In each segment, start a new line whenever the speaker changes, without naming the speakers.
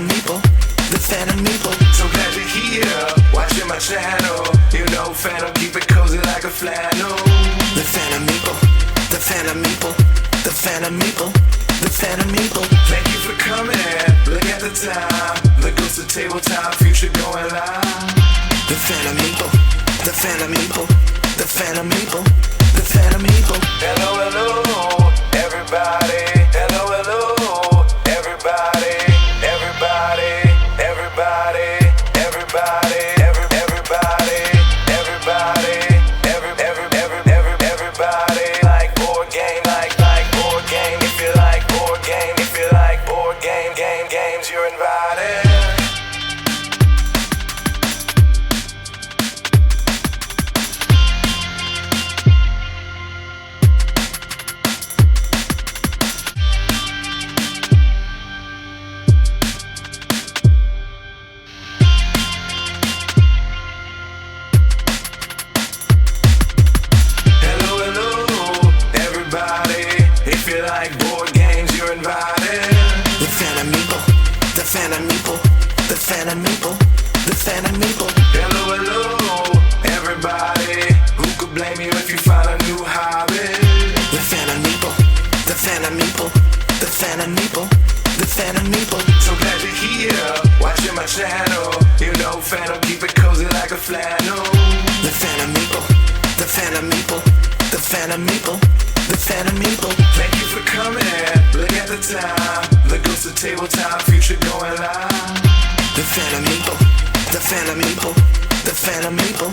meeple, the phantom meeple. So glad you're here, watching my channel. You know phantom, keep it cozy like a flannel. The phantom meeple, the phantom meeple, the phantom meeple, the phantom meeple. Thank you for coming, look at the time. The ghost of tabletop, future going live. The phantom meeple, the phantom meeple, the phantom meeple, the phantom meeple. Hello, hello, everybody. Hello, hello, everybody. Everybody, everybody, everybody, everybody, everybody, everybody. Like board game, like board game. If you like board game, if you like board games, you're invited. Phantom meeple, the phantom meeple, the phantom meeple. Hello, hello, everybody. Who could blame you if you find a new hobby? The phantom meeple, the phantom meeple, the phantom meeple, the phantom meeple. So glad you're here, watching my channel. You know phantom, keep it cozy like a flannel. The phantom meeple, the phantom meeple, the phantom meeple, the phantom meeple. Thank you for coming, look at the time. The ghost of tabletop, future going live. The phantom meeple, the phantom meeple, the phantom meeple,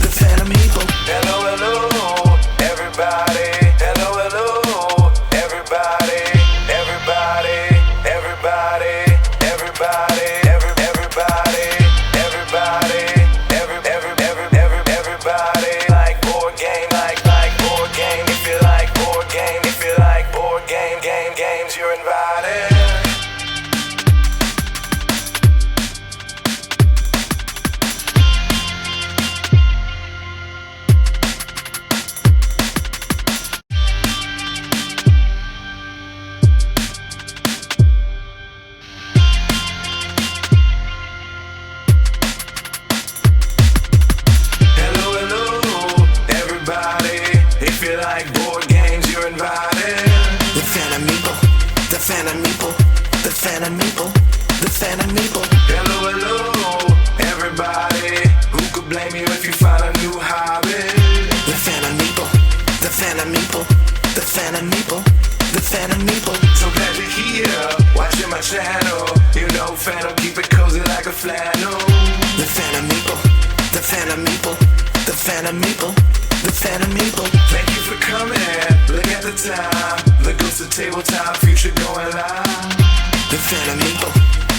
the phantom meeple. Hello, hello, everybody. Hello, hello, everybody. Everybody, everybody, everybody, everybody, everybody, everybody. Like board game, like board game. If you like board game, if you like board games, you're invited. Phantom meeple, the phantom meeple, the phantom meeple. Hello, hello, everybody. Who could blame you if you find a new hobby? The phantom meeple, the phantom meeple, the phantom meeple, the phantom meeple. So glad you're here, watching my channel. You know phantom, keep it cozy like a flannel. The phantom meeple, the phantom meeple, the phantom meeple, the phantom meeple. Thank you for coming, look at the time. The ghost of tabletop, future going live. The phantom meeple,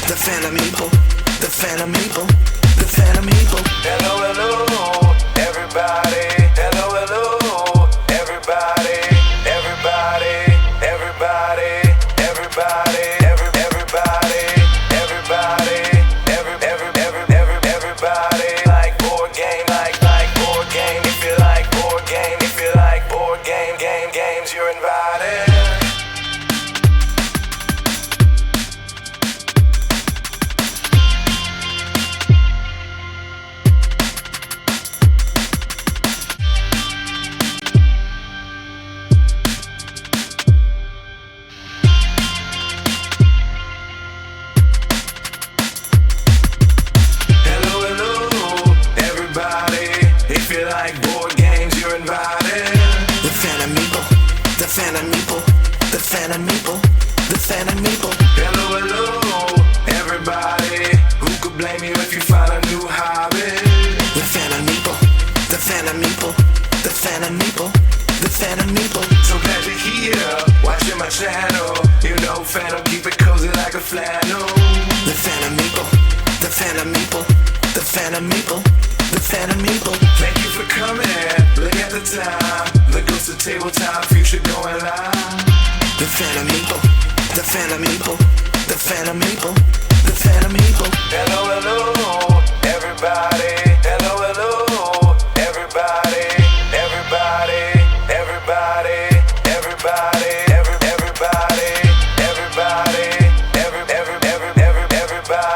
the phantom meeple, the phantom meeple, the phantom meeple. Hello, hello, everybody. Hello, hello, everybody. Everybody, everybody, everybody, everybody, everybody, everybody. Like board game, like board game. If you like board game, if you like board games, you're invited. Phantom meeple, the phantom meeple, the phantom meeple. Hello, hello, everybody. Who could blame you if you find a new hobby? The phantom meeple, the phantom meeple, the phantom meeple, the phantom meeple. So glad you're here, watching my channel. You know phantom, keep it cozy like a flannel. The phantom meeple, the phantom meeple, the phantom meeple, the phantom meeple. Thank you for coming, look at the time. The ghost of tabletop, future going live. The phantom meeple, the phantom meeple, the phantom meeple, the phantom meeple. Hello, hello, everybody. Hello, hello, everybody. Everybody, everybody, everybody, everybody, everybody, everybody.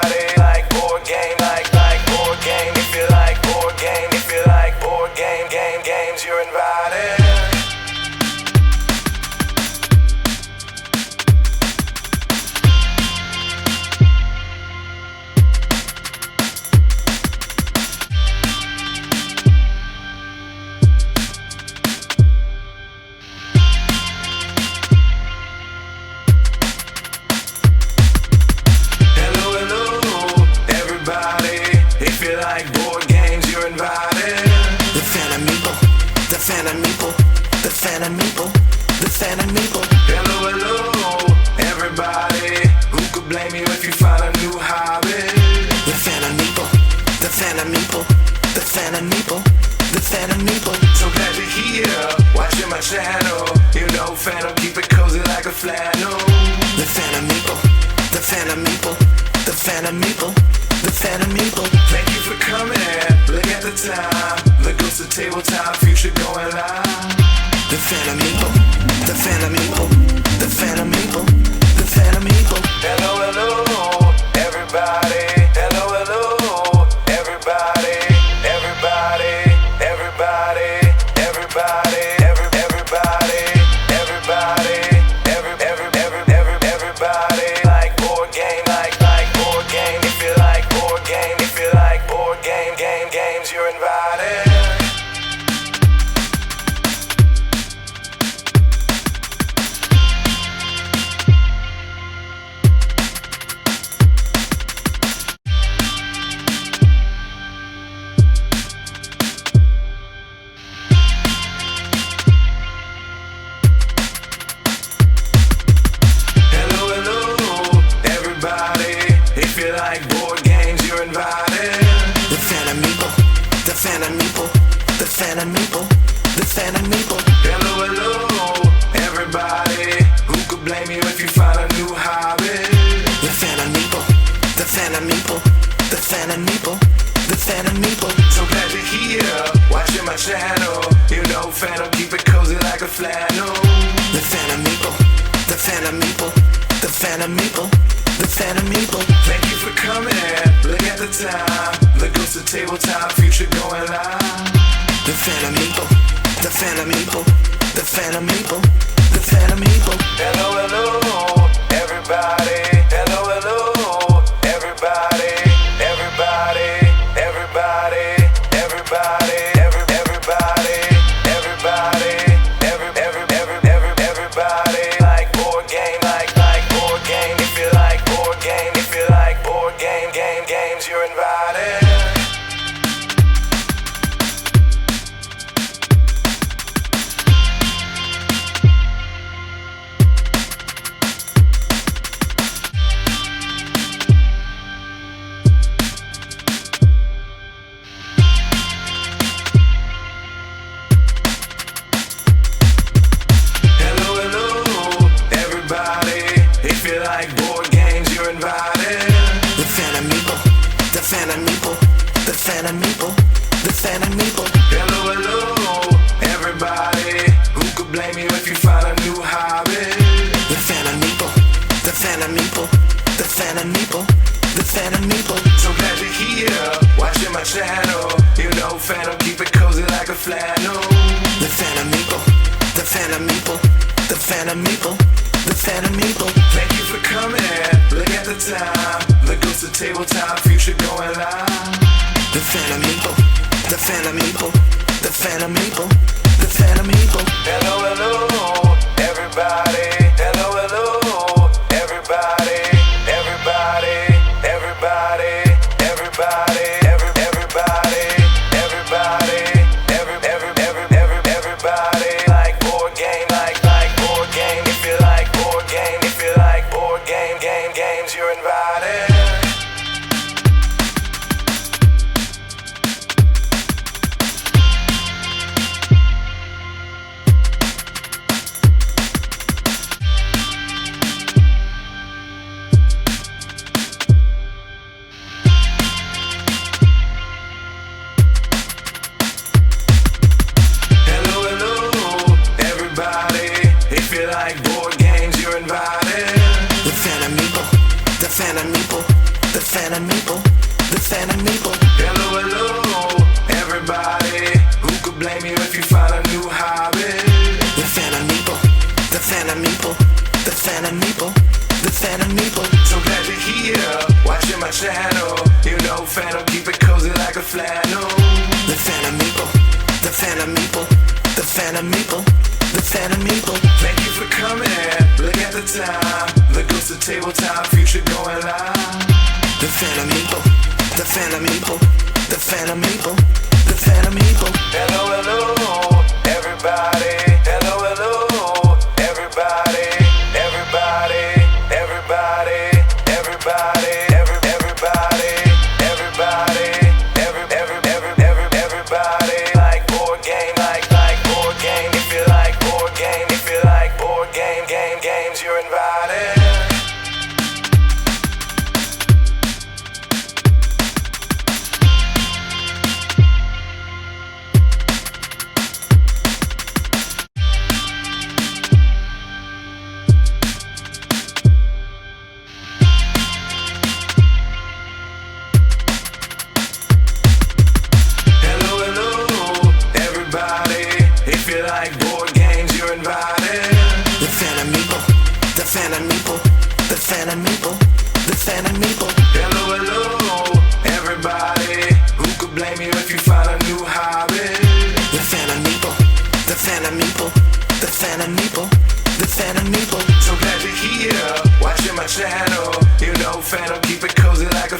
find a new hobby. The Phantom Meeple, the Phantom Meeple, the Phantom Meeple, the Phantom Meeple. So glad you're here, watching my channel. You know Phantom, keep it cozy like a flannel. The Phantom Meeple, the Phantom Meeple, the Phantom Meeple, the Phantom Meeple. Thank you for coming, look at the time. The ghost of tabletop, future going live. The Phantom Meeple, the Phantom Meeple, the Phantom Meeple, the Phantom Meeple. Hello, hello, everybody. Hello, hello, everybody. Everybody, everybody, everybody, everybody, everybody, everybody. Like board game, like board game. If you like board game, if you like board games, you're invited. Phantom Meeple, the Phantom Meeple, the Phantom Meeple. Hello, hello, everybody. Who could blame you if you find a new hobby? The Phantom Meeple, the Phantom Meeple, the Phantom Meeple, the Phantom Meeple. So glad you're here, watching my channel. You know Phantom, keep it cozy like a flannel. The Phantom Meeple, the Phantom Meeple, the Phantom Meeple, the Phantom Meeple. Thank you for coming, look at the time. The ghost of tabletop, future going live. The Phantom Meeple, the Phantom Meeple, the Phantom Meeple, the Phantom Meeple. Hello, hello, everybody. Hello, hello, everybody. Everybody, everybody, everybody, everybody, everybody, everybody. Like board game, like board game. If you like board game, if you like board games, you're invited. Phantom Meeple, the Phantom Meeple, the Phantom Meeple. Hello, hello, everybody. Who could blame you if you find a new hobby? The Phantom Meeple, the Phantom Meeple, the Phantom Meeple, the Phantom Meeple. So glad you're here, watching my channel. You know Phantom, keep it cozy like a flannel. The Phantom Meeple, the Phantom Meeple, the Phantom Meeple, the Phantom Meeple. Thank you for coming, look at the time. The ghost of tabletop, future going live. The Phantom Meeple, the Phantom Meeple, the Phantom Meeple, the Phantom Meeple. Hello, hello, everybody. Hello, hello, everybody. Everybody, everybody, everybody, everybody, everybody, everybody. Like board game, like board game. If you like board game, if you like board games, you're invited. Phantom Meeple, the Phantom Meeple, the Phantom Meeple. Hello, hello, everybody. Who could blame you if you find a new hobby? The Phantom Meeple, the Phantom Meeple, the Phantom Meeple, the Phantom Meeple. So glad you're here, watching my channel. You know Phantom, keep it cozy like a flannel. The Phantom Meeple, the Phantom Meeple, the Phantom Meeple, the Phantom Meeple. Thank you for coming, look at the time. The ghost of tabletop, future going live. The Phantom Meeple, the Phantom Meeple, the Phantom Meeple, the Phantom Meeple. Hello, hello, everybody. Hello, hello, everybody. Everybody, everybody, everybody.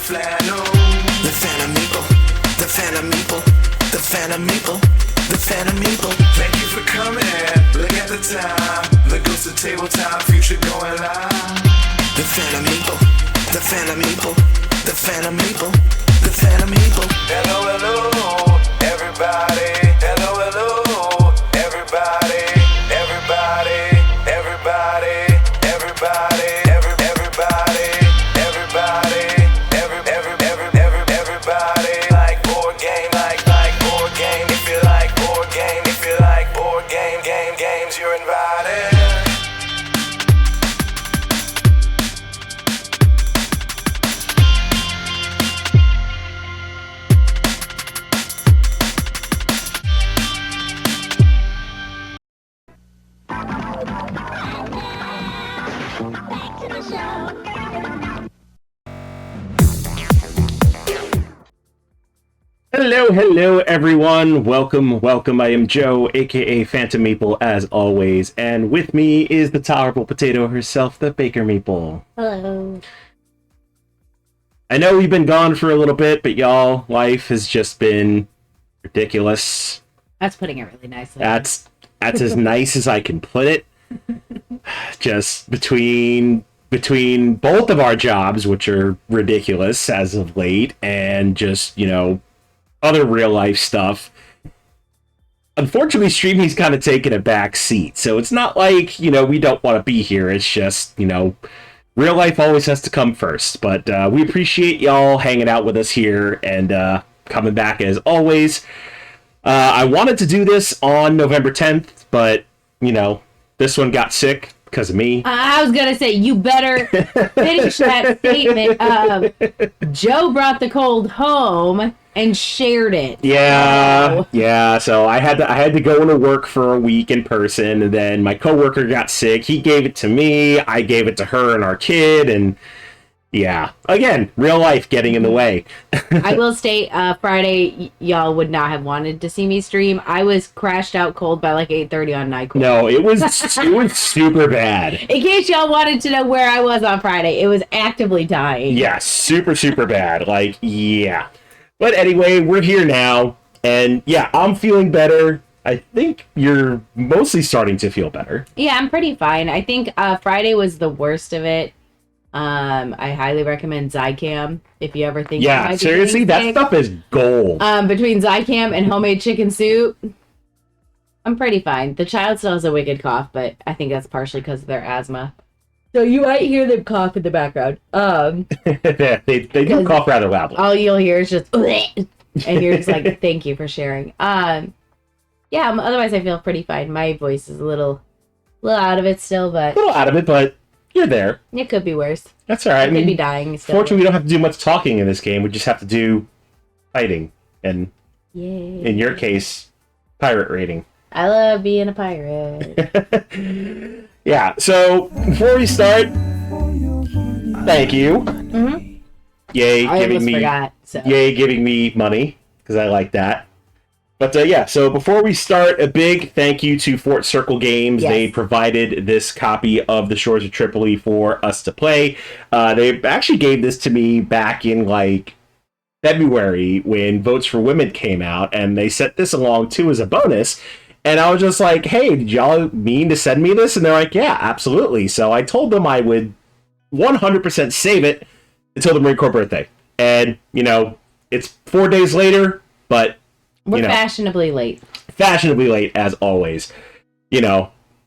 flannel. The Phantom Meeple, the Phantom Meeple, the Phantom Meeple, the Phantom Meeple. Thank you for coming, look at the time. The ghost of table time, future going live. The Phantom Meeple, the Phantom Meeple, the Phantom Meeple, the Phantom Meeple. Hello, hello, everybody. Hello, hello, everybody. Everybody, everybody, everybody, everybody, everybody, everybody. Like board game, like board game. If you like board game, if you like board games, you're invited.
Hello, everyone. Welcome. I am Joe, aka Phantom Meeple, as always, and with me is the tolerable potato herself, the Baker Meeple.
Hello.
I know we've been gone for a little bit, but y'all, life has just been ridiculous.
That's putting it really nicely.
That's as nice as I can put it. Just between both of our jobs, which are ridiculous as of late, and just, other real life stuff. Unfortunately, streaming's kind of taken a back seat. So it's not like, we don't want to be here. It's just, real life always has to come first. But we appreciate y'all hanging out with us here and coming back as always. I wanted to do this on November 10th, but, this one got sick because of me.
I was going to say, you better finish that statement. Joe brought the cold home and shared it.
Yeah. So I had to go into work for a week in person, and then my coworker got sick. He gave it to me. I gave it to her and our kid, and yeah. Again, real life getting in the way.
I will state, Friday, y'all would not have wanted to see me stream. I was crashed out cold by like 8:30 on NyQuil.
No, it was super bad.
In case y'all wanted to know where I was on Friday, it was actively dying.
Yeah, super bad. Like, yeah. But anyway, we're here now, and yeah, I'm feeling better. I think you're mostly starting to feel better.
Yeah, I'm pretty fine. I think Friday was the worst of it. I highly recommend Zicam if you ever think.
Yeah, seriously, that stuff is gold.
Between Zicam and homemade chicken soup, I'm pretty fine. The child still has a wicked cough, but I think that's partially because of their asthma. So you might hear them cough in the background.
They do cough rather loudly.
All you'll hear is just, and you're just like, thank you for sharing. Yeah, otherwise I feel pretty fine. My voice is a little out of it still, but...
A little out of it, but you're there.
It could be worse.
That's all right.
I could be dying still.
Fortunately, we don't have to do much talking in this game. We just have to do fighting. And
yay.
In your case, pirate raiding.
I love being a pirate.
Yeah, so before we start, thank you.
Mm-hmm.
Yay giving me money, because I like that. But yeah, so before we start, a big thank you to Fort Circle Games. Yes. They provided this copy of the Shores of Tripoli for us to play. They actually gave this to me back in like February when Votes for Women came out, and they sent this along too as a bonus. And I was just like, hey, did y'all mean to send me this? And they're like, yeah, absolutely. So I told them I would 100% save it until the Marine Corps birthday. And, it's 4 days later, but,
we're fashionably late.
Fashionably late, as always.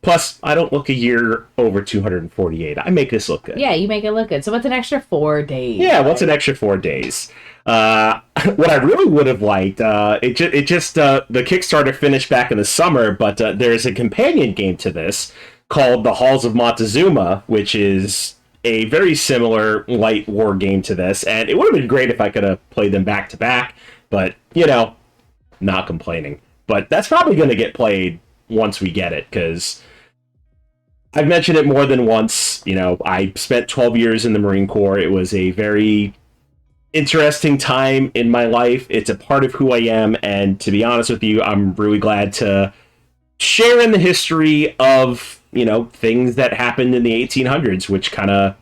Plus, I don't look a year over 248. I make this look good.
Yeah, you make it look good. So what's an extra 4 days?
Yeah, what's an extra 4 days? What I really would have liked, the Kickstarter finished back in the summer, but there's a companion game to this called The Halls of Montezuma, which is a very similar light war game to this, and it would have been great if I could have played them back to back, but, not complaining. But that's probably going to get played once we get it, because I've mentioned it more than once. I spent 12 years in the Marine Corps. It was a very interesting time in my life. It's a part of who I am, and to be honest with you, I'm really glad to share in the history of, things that happened in the 1800s, which kind of,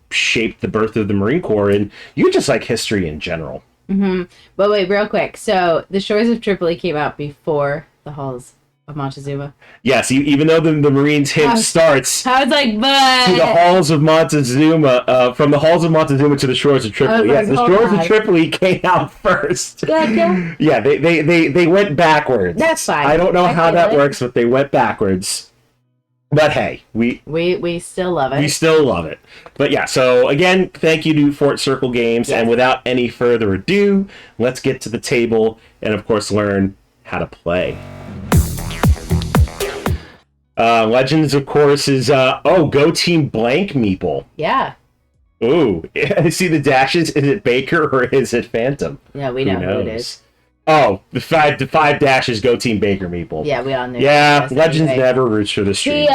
shaped the birth of the Marine Corps, and you just like history in general.
Mm-hmm. But wait, real quick. So the Shores of Tripoli came out before the Halls of Montezuma.
Yes, even though the Marines hint starts
I was like, but
to the Halls of Montezuma, from the Halls of Montezuma to the Shores of Tripoli. Yes, the Shores of Tripoli came out first.
Gotcha.
Yeah, they went backwards.
That's fine.
I don't know how that works, but they went backwards. But hey, we
still love it.
We still love it. But yeah, so again, thank you to Fort Circle Games, and without any further ado, let's get to the table and of course learn how to play. Legends, of course, is Go Team Blank Meeple.
Yeah.
Ooh, I see the dashes. Is it Baker or is it Phantom?
Yeah, we know who it is.
Oh, the five dashes. Go Team Baker Meeple.
Yeah, we all knew.
Yeah, Legends never roots for the stream.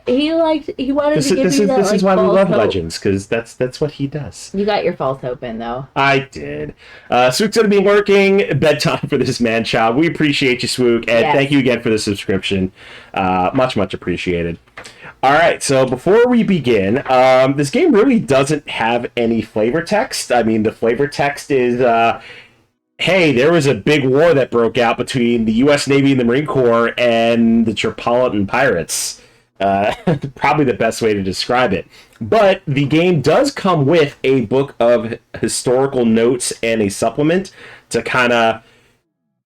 He wanted to give you that.
This is why we love Legends, because that's what he does.
You got your false hope in though.
I did. Swook's gonna be working bedtime for this man child. We appreciate you, Swook, and thank you again for the subscription. Much appreciated. All right, so before we begin, this game really doesn't have any flavor text. I mean, the flavor text is. Hey, there was a big war that broke out between the U.S. Navy and the Marine Corps and the Tripolitan pirates. Probably the best way to describe it. But the game does come with a book of historical notes and a supplement to kind of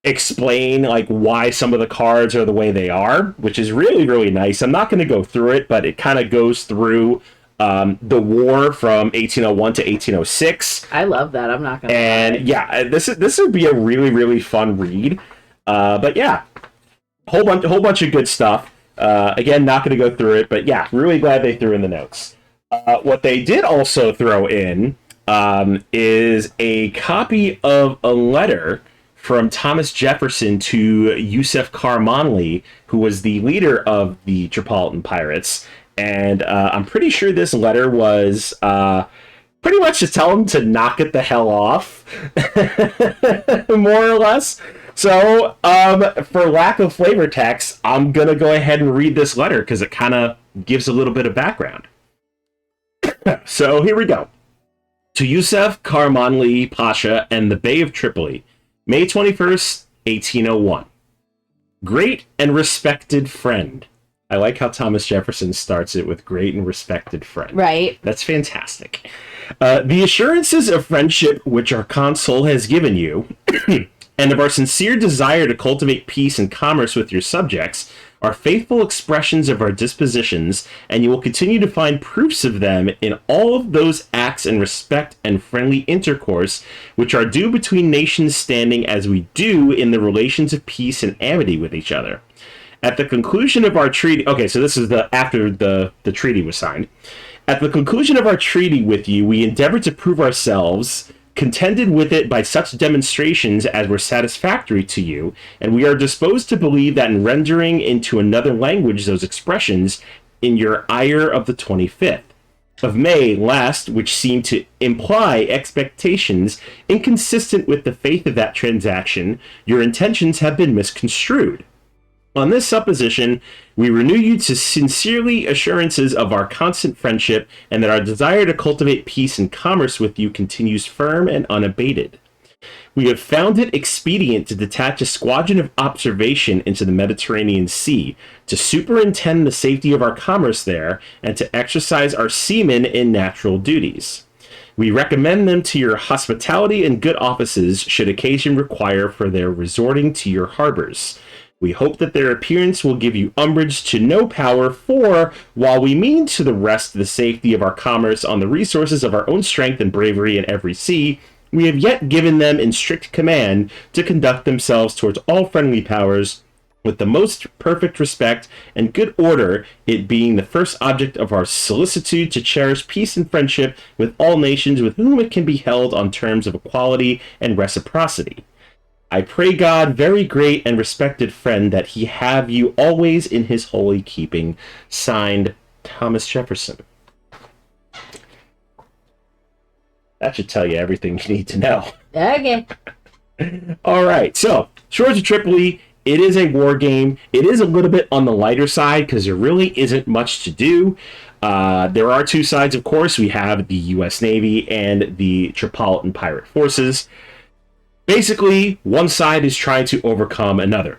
explain like why some of the cards are the way they are, which is really nice. I'm not going to go through it, but it kind of goes through the war from 1801 to 1806.
I love that. I'm not gonna.
And yeah, this would be a really fun read. But yeah, whole bunch of good stuff. Again, not going to go through it, but yeah, really glad they threw in the notes. What they did also throw in is a copy of a letter from Thomas Jefferson to Yusuf Karamanli, who was the leader of the Tripolitan pirates. And I'm pretty sure this letter was pretty much to tell him to knock it the hell off, more or less. So, for lack of flavor text, I'm going to go ahead and read this letter because it kind of gives a little bit of background. So, here we go. To Yusuf Karamanli Pasha and the Bey of Tripoli, May 21st, 1801. Great and respected friend. I like how Thomas Jefferson starts it with great and respected friend.
Right.
That's fantastic. The assurances of friendship which our consul has given you, and of our sincere desire to cultivate peace and commerce with your subjects, are faithful expressions of our dispositions, and you will continue to find proofs of them in all of those acts and respect and friendly intercourse which are due between nations standing as we do in the relations of peace and amity with each other. At the conclusion of our treaty... Okay, so this is after the treaty was signed. At the conclusion of our treaty with you, we endeavored to prove ourselves, contended with it by such demonstrations as were satisfactory to you, and we are disposed to believe that in rendering into another language those expressions in your ire of the 25th of May last, which seemed to imply expectations inconsistent with the faith of that transaction, your intentions have been misconstrued. On this supposition, we renew you to sincerely assurances of our constant friendship and that our desire to cultivate peace and commerce with you continues firm and unabated. We have found it expedient to detach a squadron of observation into the Mediterranean Sea to superintend the safety of our commerce there and to exercise our seamen in natural duties. We recommend them to your hospitality and good offices should occasion require for their resorting to your harbors. We hope that their appearance will give you umbrage to no power, for, while we mean to the rest the safety of our commerce on the resources of our own strength and bravery in every sea, we have yet given them in strict command to conduct themselves towards all friendly powers with the most perfect respect and good order, it being the first object of our solicitude to cherish peace and friendship with all nations with whom it can be held on terms of equality and reciprocity. I pray God, very great and respected friend, that he have you always in his holy keeping. Signed, Thomas Jefferson. That should tell you everything you need to know.
Okay.
All right, so Shores of Tripoli, it is a war game. It is a little bit on the lighter side because there really isn't much to do. There are two sides, of course. We have the U.S. Navy and the Tripolitan pirate forces. Basically, one side is trying to overcome another.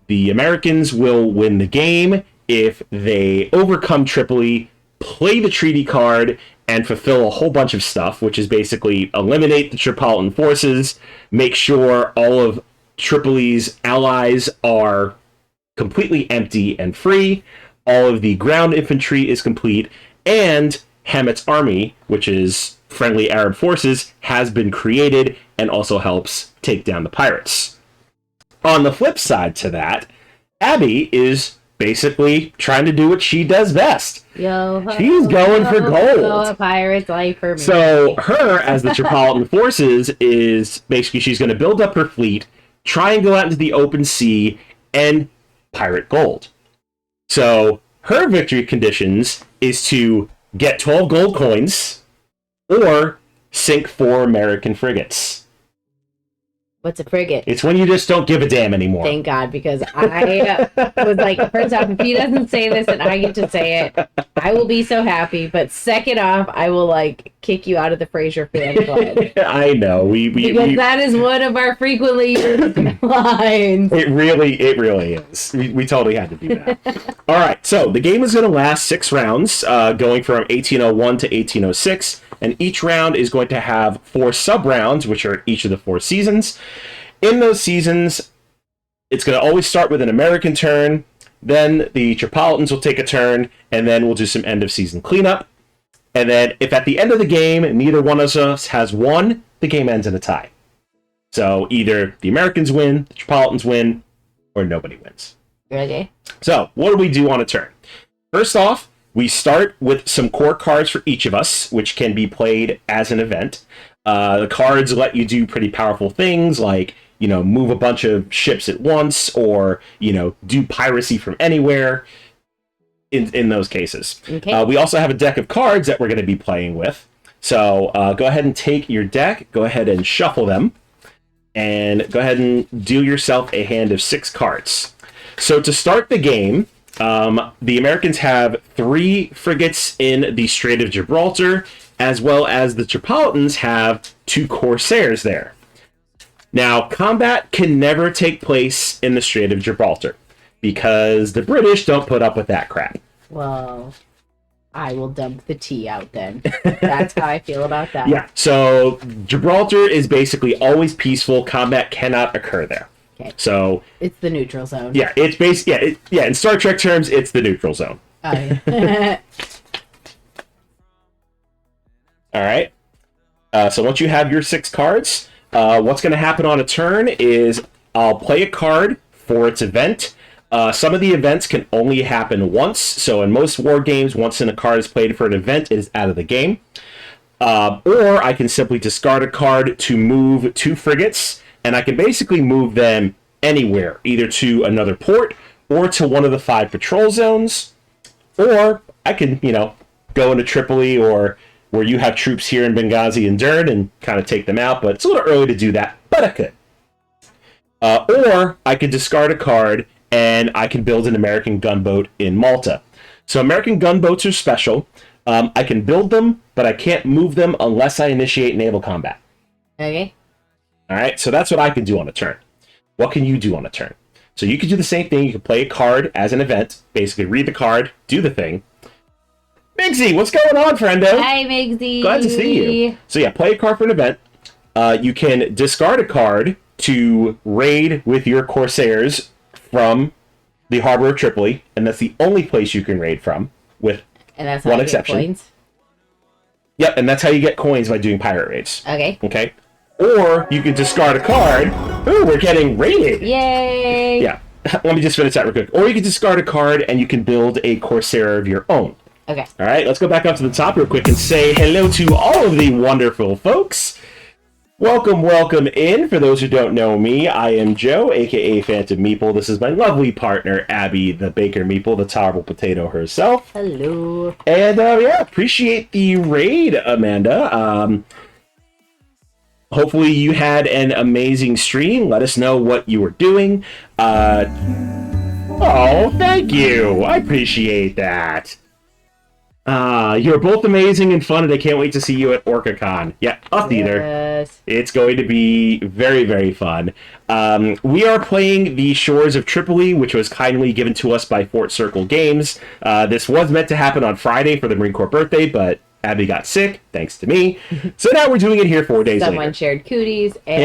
The Americans will win the game if they overcome Tripoli, play the treaty card, and fulfill a whole bunch of stuff, which is basically eliminate the Tripolitan forces, make sure all of Tripoli's allies are completely empty and free, all of the ground infantry is complete, and Hamet's army, which is friendly Arab forces, has been created and also helps take down the pirates. On the flip side to that, Abby is basically trying to do what she does best. She's going for gold.
A pirate's life for me.
So her, as the Tripolitan forces, is basically she's going to build up her fleet, try and go out into the open sea, and pirate gold. So her victory conditions is to get 12 gold coins or sink 4 American frigates.
What's a frigate?
It's when you just don't give a damn anymore.
Thank God, because I was like, first off, if he doesn't say this and I get to say it, I will be so happy. But second off, I will like kick you out of the Frasier fan club.
I know
because that is one of our frequently used lines.
It really is. We totally had to do that. All right, so the game is going to last 6 rounds, going from 1801 to 1806. And each round is going to have 4 sub-rounds, which are each of the 4 seasons. In those seasons, it's going to always start with an American turn, then the Tripolitans will take a turn, and then we'll do some end-of-season cleanup. And then if at the end of the game, neither one of us has won, the game ends in a tie. So either the Americans win, the Tripolitans win, or nobody wins.
Okay.
So what do we do on a turn? First off, we start with some core cards for each of us, which can be played as an event. The cards let you do pretty powerful things like, move a bunch of ships at once or, do piracy from anywhere in those cases.
Okay.
We also have a deck of cards that we're going to be playing with. So go ahead and take your deck, go ahead and shuffle them, and go ahead and deal yourself a hand of 6 cards. So to start the game, the Americans have 3 frigates in the Strait of Gibraltar, as well as the Tripolitans have 2 corsairs there. Now, combat can never take place in the Strait of Gibraltar, because the British don't put up with that crap.
Well, I will dump the tea out then. That's how I feel about that.
Yeah, so Gibraltar is basically always peaceful. Combat cannot occur there.
Okay.
So
it's the neutral zone.
Yeah, it's basically in Star Trek terms, it's the neutral zone.
Oh, yeah.
All right. So once you have your 6 cards, what's going to happen on a turn is I'll play a card for its event. Some of the events can only happen once. So in most war games, once a card is played for an event, it is out of the game. Or I can simply discard a card to move 2 frigates. And I can basically move them anywhere, either to another port or to one of the 5 patrol zones. Or I can, go into Tripoli or where you have troops here in Benghazi and Dern and kind of take them out. But it's a little early to do that, but I could. Or I could discard a card and I can build an American gunboat in Malta. So American gunboats are special. I can build them, but I can't move them unless I initiate naval combat.
Okay.
All right, so that's what I can do on a turn. What can you do on a turn? So you can do the same thing. You can play a card as an event, basically read the card, do the thing. Migsy, what's going on, friendo?
Hi, Migsy.
Glad to see you. So yeah, play a card for an event. You can discard a card to raid with your Corsairs from the harbor of Tripoli, and that's the only place you can raid from, with one exception.
Coins?
Yep, and that's how you get coins by doing pirate raids.
Okay.
Okay. Or you can discard a card. Ooh, we're getting raided.
Yay!
Yeah. Let me just finish that real quick. Or you can discard a card and you can build a Corsair of your own.
Okay.
All right, let's go back up to the top real quick and say hello to all of the wonderful folks. Welcome in. For those who don't know me, I am Joe, a.k.a. Phantom Meeple. This is my lovely partner, Abby, the Baker Meeple, the tolerable potato herself.
Hello.
And, appreciate the raid, Amanda. hopefully you had an amazing stream. Let us know what you were doing. Oh, thank you. I appreciate that. You're both amazing and fun, and I can't wait to see you at OrcaCon. Yeah, us either.
Yes.
It's going to be very, very fun. We are playing the Shores of Tripoli, which was kindly given to us by Fort Circle Games. This was meant to happen on Friday for the Marine Corps birthday, but Abby got sick, thanks to me. So now we're doing it here 4 days
Someone
later.
shared cooties. And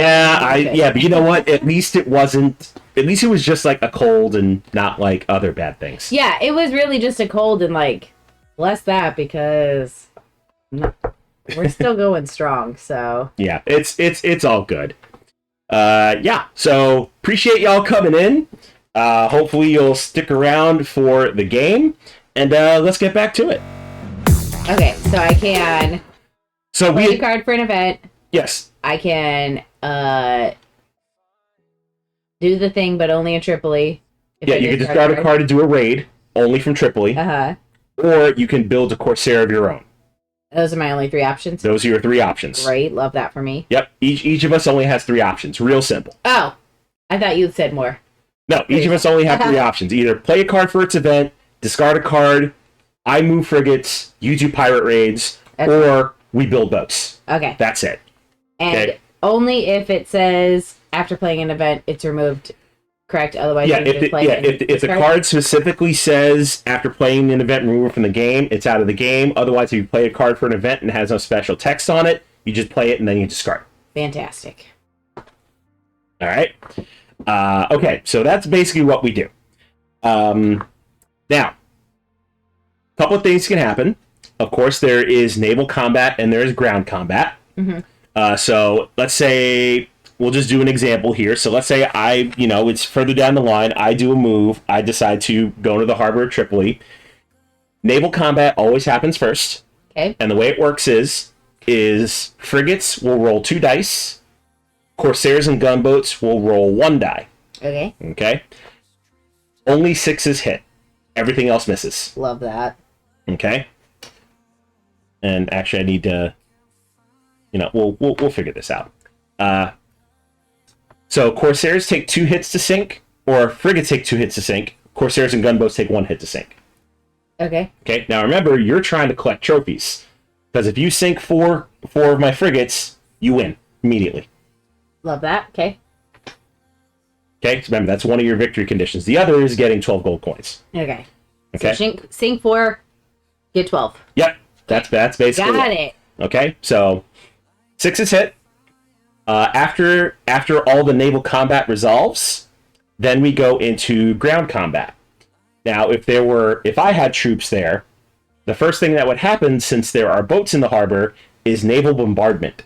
Yeah, but you know what? At least it wasn't. At least it was just like a cold and not like other bad things.
Yeah, it was really just a cold and like bless that because we're still going strong. So
Yeah, it's all good. Yeah, so appreciate y'all coming in. Hopefully you'll stick around for the game, and let's get back to it.
okay, so I can
So
play
we
a card for an event.
yes,
I can do the thing, but only in Tripoli.
yeah, you can discard a card to do a raid only from Tripoli, or you can build a Corsair of your own.
Those are my only 3 options.
Those are your 3 options.
Great, love that for me.
Yep, each of us only has 3 options. Real simple.
Oh, I thought you said more.
No, each of us only have 3 options. Either play a card for its event, discard a card, I move frigates, you do pirate raids, or we build boats.
Okay.
That's it.
And
Okay.
only if it says after playing an event, it's removed. Correct? Otherwise,
Yeah,
you just play it and
if the
discard?
card specifically says after playing an event, remove it from the game, it's out of the game. Otherwise, if you play a card for an event and it has no special text on it, you just play it and then you discard it.
Fantastic.
All right. Okay, so that's basically what we do. Now, a couple of things can happen. Of course, there is naval combat and there is ground combat.
Mm-hmm.
So let's say we'll just do an example here. So let's say it's further down the line. I do a move. I decide to go into the harbor of Tripoli. Naval combat always happens first.
Okay.
And the way it works is frigates will roll 2 dice. Corsairs and gunboats will roll 1 die.
Okay.
Okay? Only 6s hit. Everything else misses.
Love that.
Okay? And actually, I need to... we'll figure this out. So Corsairs take 2 hits to sink, or frigates take 2 hits to sink. Corsairs and gunboats take 1 hit to sink.
Okay.
Okay? Now remember, you're trying to collect trophies. Because if you sink four of my frigates, you win immediately.
Love that. Okay.
Okay? So remember, that's one of your victory conditions. The other is getting 12 gold coins.
Okay.
Okay?
So sink 4, get 12.
Yep. That's basically
Got it.
Okay? So 6 is hit. After all the naval combat resolves, then we go into ground combat. Now, if I had troops there, the first thing that would happen, since there are boats in the harbor, is naval bombardment.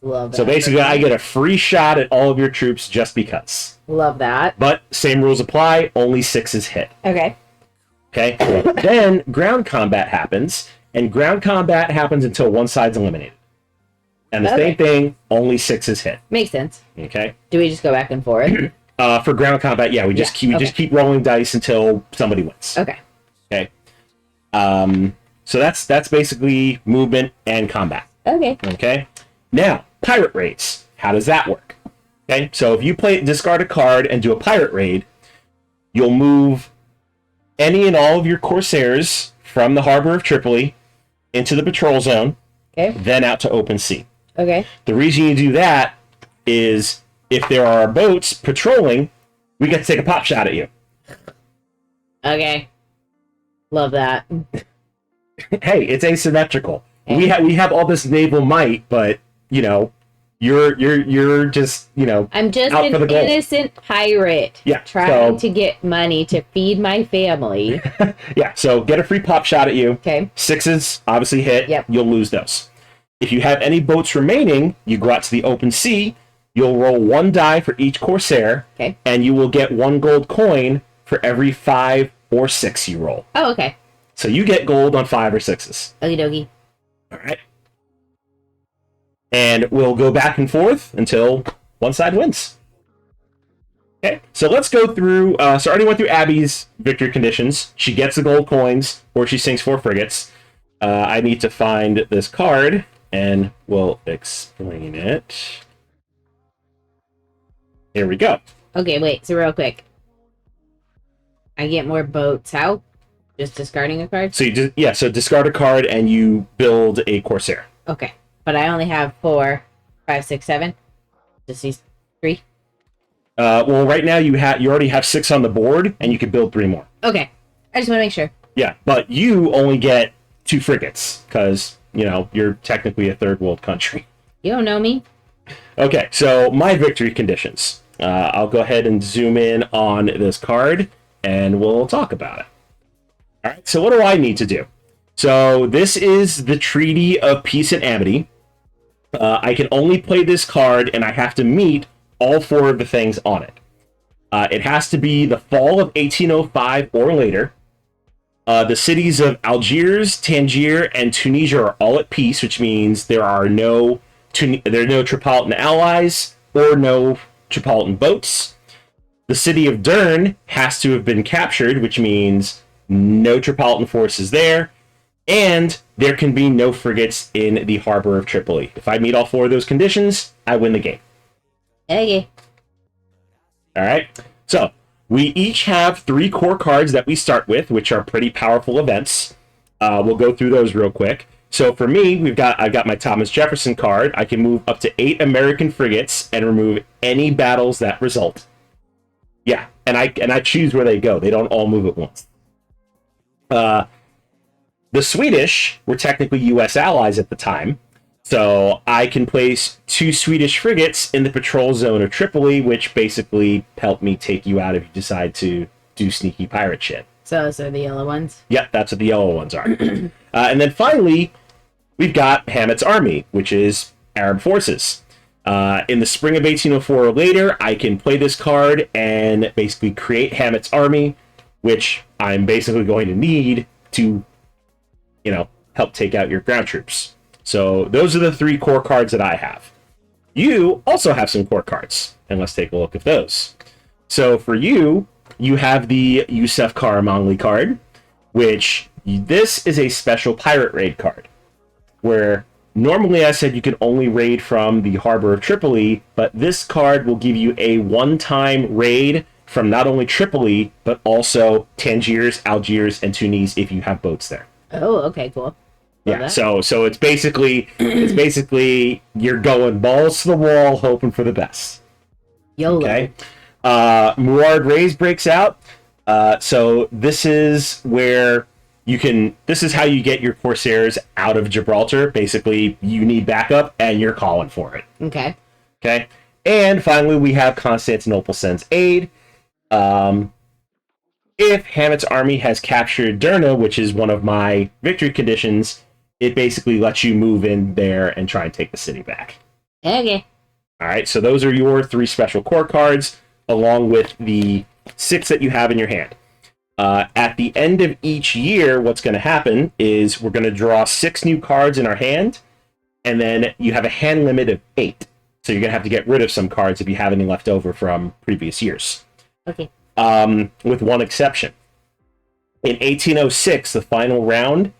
Love that.
So basically, I get a free shot at all of your troops just because.
Love that.
But same rules apply. Only 6 is hit.
Okay.
Okay. Then ground combat happens, and ground combat happens until one side's eliminated. And the same thing, only 6 is hit.
Makes sense.
Okay.
Do we just go back and forth?
For ground combat, yeah, we just keep rolling dice until somebody wins.
Okay.
Okay. So that's basically movement and combat.
Okay.
Okay. Now, pirate raids. How does that work? Okay. So if you discard a card and do a pirate raid, you'll move any and all of your Corsairs from the harbor of Tripoli into the patrol zone, then out to open sea.
Okay.
The reason you do that is if there are boats patrolling, we get to take a pop shot at you.
Okay. Love that.
Hey, it's asymmetrical. We have all this naval might, but you're just
I'm just
out
an
for the gold.
innocent pirate.
Yeah,
Trying to get money to feed my family.
Yeah, so get a free pop shot at you.
Okay.
6s obviously hit.
Yep.
You'll lose those. If you have any boats remaining, you go out to the open sea. You'll roll 1 die for each Corsair.
Okay.
And you will get 1 gold coin for every 5 or 6 you roll.
Oh, okay.
So you get gold on 5 or 6s.
Okie dokie.
All right. And we'll go back and forth until one side wins. Okay, so let's go through. So I already went through Abby's victory conditions. She gets the gold coins, or she sinks 4 frigates. I need to find this card. and we'll explain it. Here we go.
Okay, wait. So real quick, I get more boats. How? Just discarding a card?
So so discard a card and you build a Corsair.
Okay, but I only have 4, 5, 6, 7. Just these 3.
Well, right now you already have 6 on the board, and you can build 3 more.
Okay, I just want to make sure.
Yeah, but you only get 2 frigates because you're technically a third world country.
You don't know me.
Okay, so my victory conditions. I'll go ahead and zoom in on this card, and we'll talk about it. All right, so what do I need to do? So this is the Treaty of Peace and Amity. I can only play this card, and I have to meet all 4 of the things on it. It has to be the fall of 1805 or later. The cities of Algiers, Tangier, and Tunisia are all at peace, which means there are no Tripolitan allies or no Tripolitan boats. The city of Dern has to have been captured, which means no Tripolitan forces there. And there can be no frigates in the harbor of Tripoli. If I meet all 4 of those conditions, I win the game.
Okay.
All right. So we each have 3 core cards that we start with, which are pretty powerful events. We'll go through those real quick. So for me, I've got my Thomas Jefferson card. I can move up to 8 American frigates and remove any battles that result. Yeah, and I choose where they go. They don't all move at once. The Swedish were technically U.S. allies at the time, so I can place 2 Swedish frigates in the patrol zone of Tripoli, which basically help me take you out if you decide to do sneaky pirate shit.
So those are the yellow ones?
Yep, that's what the yellow ones are. And then finally, we've got Hamet's army, which is Arab forces. In the spring of 1804 or later, I can play this card and basically create Hamet's army, which I'm basically going to need to help take out your ground troops. So those are the 3 core cards that I have. You also have some core cards, and let's take a look at those. So for you have the Yusef Karamanli card, which this is a special pirate raid card, where normally I said you can only raid from the harbor of Tripoli, but this card will give you a one-time raid from not only Tripoli, but also Tangiers, Algiers, and Tunis if you have boats there.
Oh, okay, cool.
Yeah, so it's basically you're going balls to the wall, hoping for the best.
YOLO.
Okay. Muard Rays breaks out. So this is where this is how you get your Corsairs out of Gibraltar. Basically, you need backup, and you're calling for it.
Okay.
Okay. And finally, we have Constantinople sends aid. If Hamet's army has captured Derna, which is one of my victory conditions, it basically lets you move in there and try and take the city back.
Okay.
All right, so those are your 3 special core cards, along with the 6 that you have in your hand. At the end of each year, what's going to happen is we're going to draw 6 new cards in our hand, and then you have a hand limit of 8. So you're going to have to get rid of some cards if you have any left over from previous years.
Okay.
With one exception. In 1806, the final round,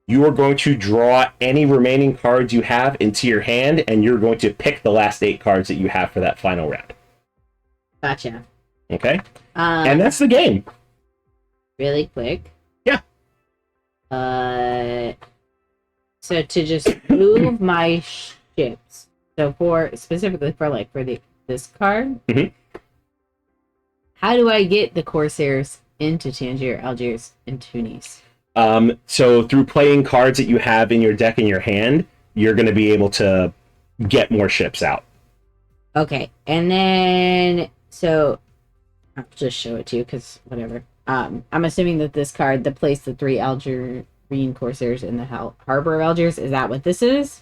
you are going to draw any remaining cards you have into your hand, and you're going to pick the last 8 cards that you have for that final round.
Gotcha.
Okay? And that's the game.
Really quick.
Yeah.
So to just move my ships. So specifically for this card.
Mm-hmm.
How do I get the Corsairs into Tangier, Algiers, and Tunis?
So through playing cards that you have in your deck in your hand, you're going to be able to get more ships out.
Okay, and then so I'll just show it to you because whatever. I'm assuming that this card, the place the 3 Algerine Corsairs in the harbor of Algiers, is that what this is?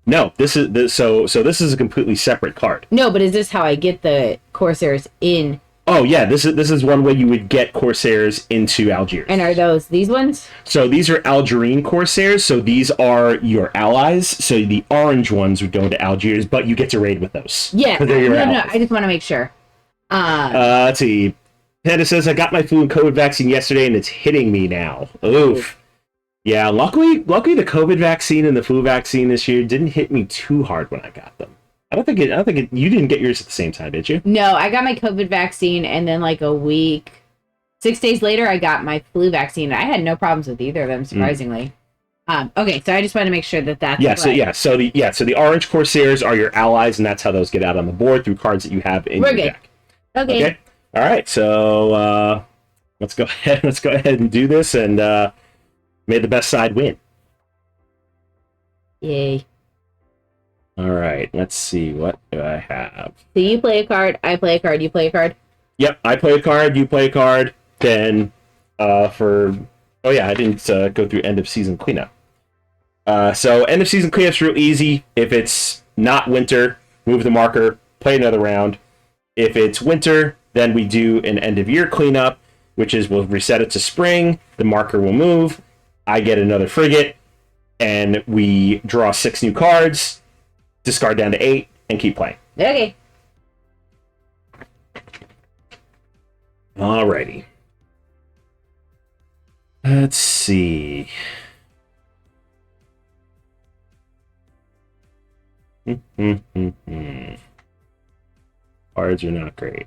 No, this is so this is a completely separate card.
No, but is this how I get the Corsairs in?
Oh yeah, this is one way you would get Corsairs into Algiers.
And are these ones?
So these are Algerine Corsairs, so these are your allies. So the orange ones would go into Algiers, but you get to raid with those.
Yeah, no, I just want to make sure.
Let's see. Panda says, I got my flu and COVID vaccine yesterday, and it's hitting me now. Oof. Yeah, luckily the COVID vaccine and the flu vaccine this year didn't hit me too hard when I got them. You didn't get yours at the same time, did you?
No, I got my COVID vaccine, and then like a week, 6 days later, I got my flu vaccine. I had no problems with either of them, surprisingly. Okay, so I just want to make sure that that's
so the orange Corsairs are your allies, and that's how those get out on the board through cards that you have in your deck.
Okay.
All right. So let's go ahead. Let's go ahead and do this, and may the best side win.
Yay.
All right. Let's see. What do I have?
So you play a card, I play a card, you play a card.
Yep. I play a card. You play a card. Then I didn't go through end of season cleanup. So end of season cleanup's real easy. If it's not winter, move the marker, play another round. If it's winter, then we do an end of year cleanup, which is we'll reset it to spring. The marker will move. I get another frigate, and we draw 6 new cards, discard down to 8, and keep playing.
Okay.
Alrighty. Let's see. Cards are not great.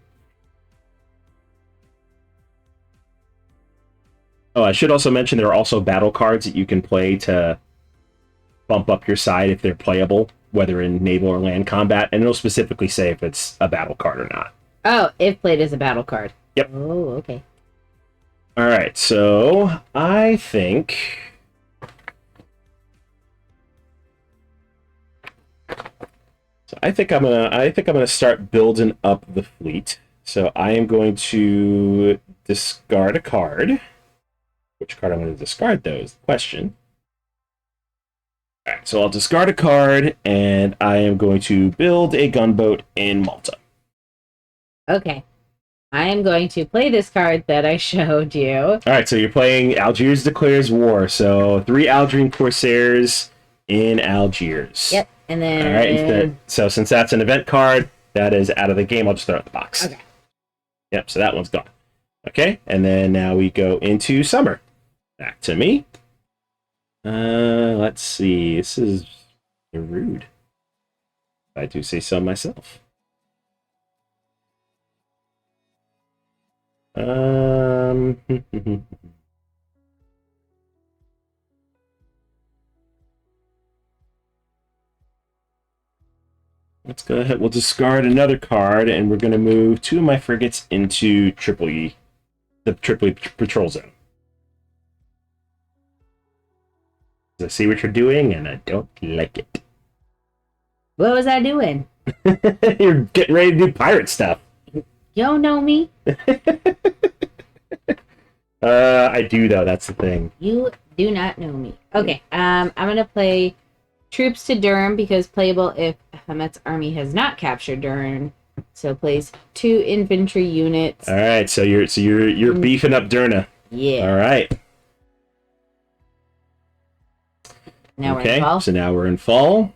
Oh, I should also mention there are also battle cards that you can play to bump up your side if they're playable, whether in naval or land combat, and it'll specifically say if it's a battle card or not.
Oh, if played as a battle card.
Yep.
Oh, okay.
All right, so I think I'm gonna start building up the fleet. So I am going to discard a card. Which card I'm going to discard, though, is the question. All right, so I'll discard a card, and I am going to build a gunboat in Malta.
Okay. I am going to play this card that I showed you.
All right, so you're playing Algiers Declares War. So 3 Algerine Corsairs in Algiers.
Yep, and then...
All right, so since that's an event card, that is out of the game. I'll just throw it in the box.
Okay.
Yep, so that one's gone. Okay, and then now we go into summer. Back to me. Let's see. This is rude. I do say so myself. Let's go ahead. We'll discard another card, and we're going to move 2 of my frigates into Tripoli, the Tripoli patrol zone. I see what you're doing, and I don't like it.
What was I doing?
You're getting ready to do pirate stuff.
You don't know me.
I do, though. That's the thing.
You do not know me. Okay, I'm going to play troops to Durham because playable if Hamet's army has not captured Durham. So plays 2 infantry units.
All right, so you're beefing up Derna.
Yeah.
All right.
Now we're in fall.
So now we're in fall.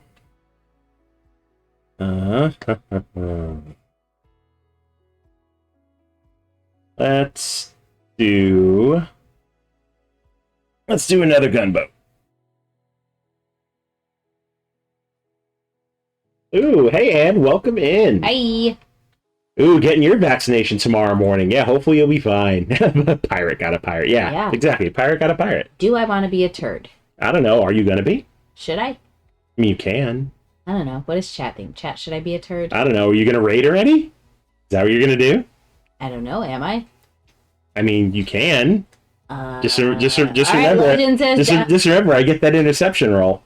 Let's do another gunboat. Ooh, hey Ann, welcome in.
Hi.
Ooh, getting your vaccination tomorrow morning. Yeah, hopefully you'll be fine. Pirate got a pirate. Yeah, exactly. Pirate got a pirate.
Do I want to be a turd?
I don't know. Are you gonna be?
Should I?
I mean, you can.
I don't know. What does chat think? Chat, should I be a turd?
I don't know. Are you gonna raid already? Is that what you're gonna do?
I don't know. Am I?
I mean, you can. Just remember.
Right,
just remember. I get that interception roll.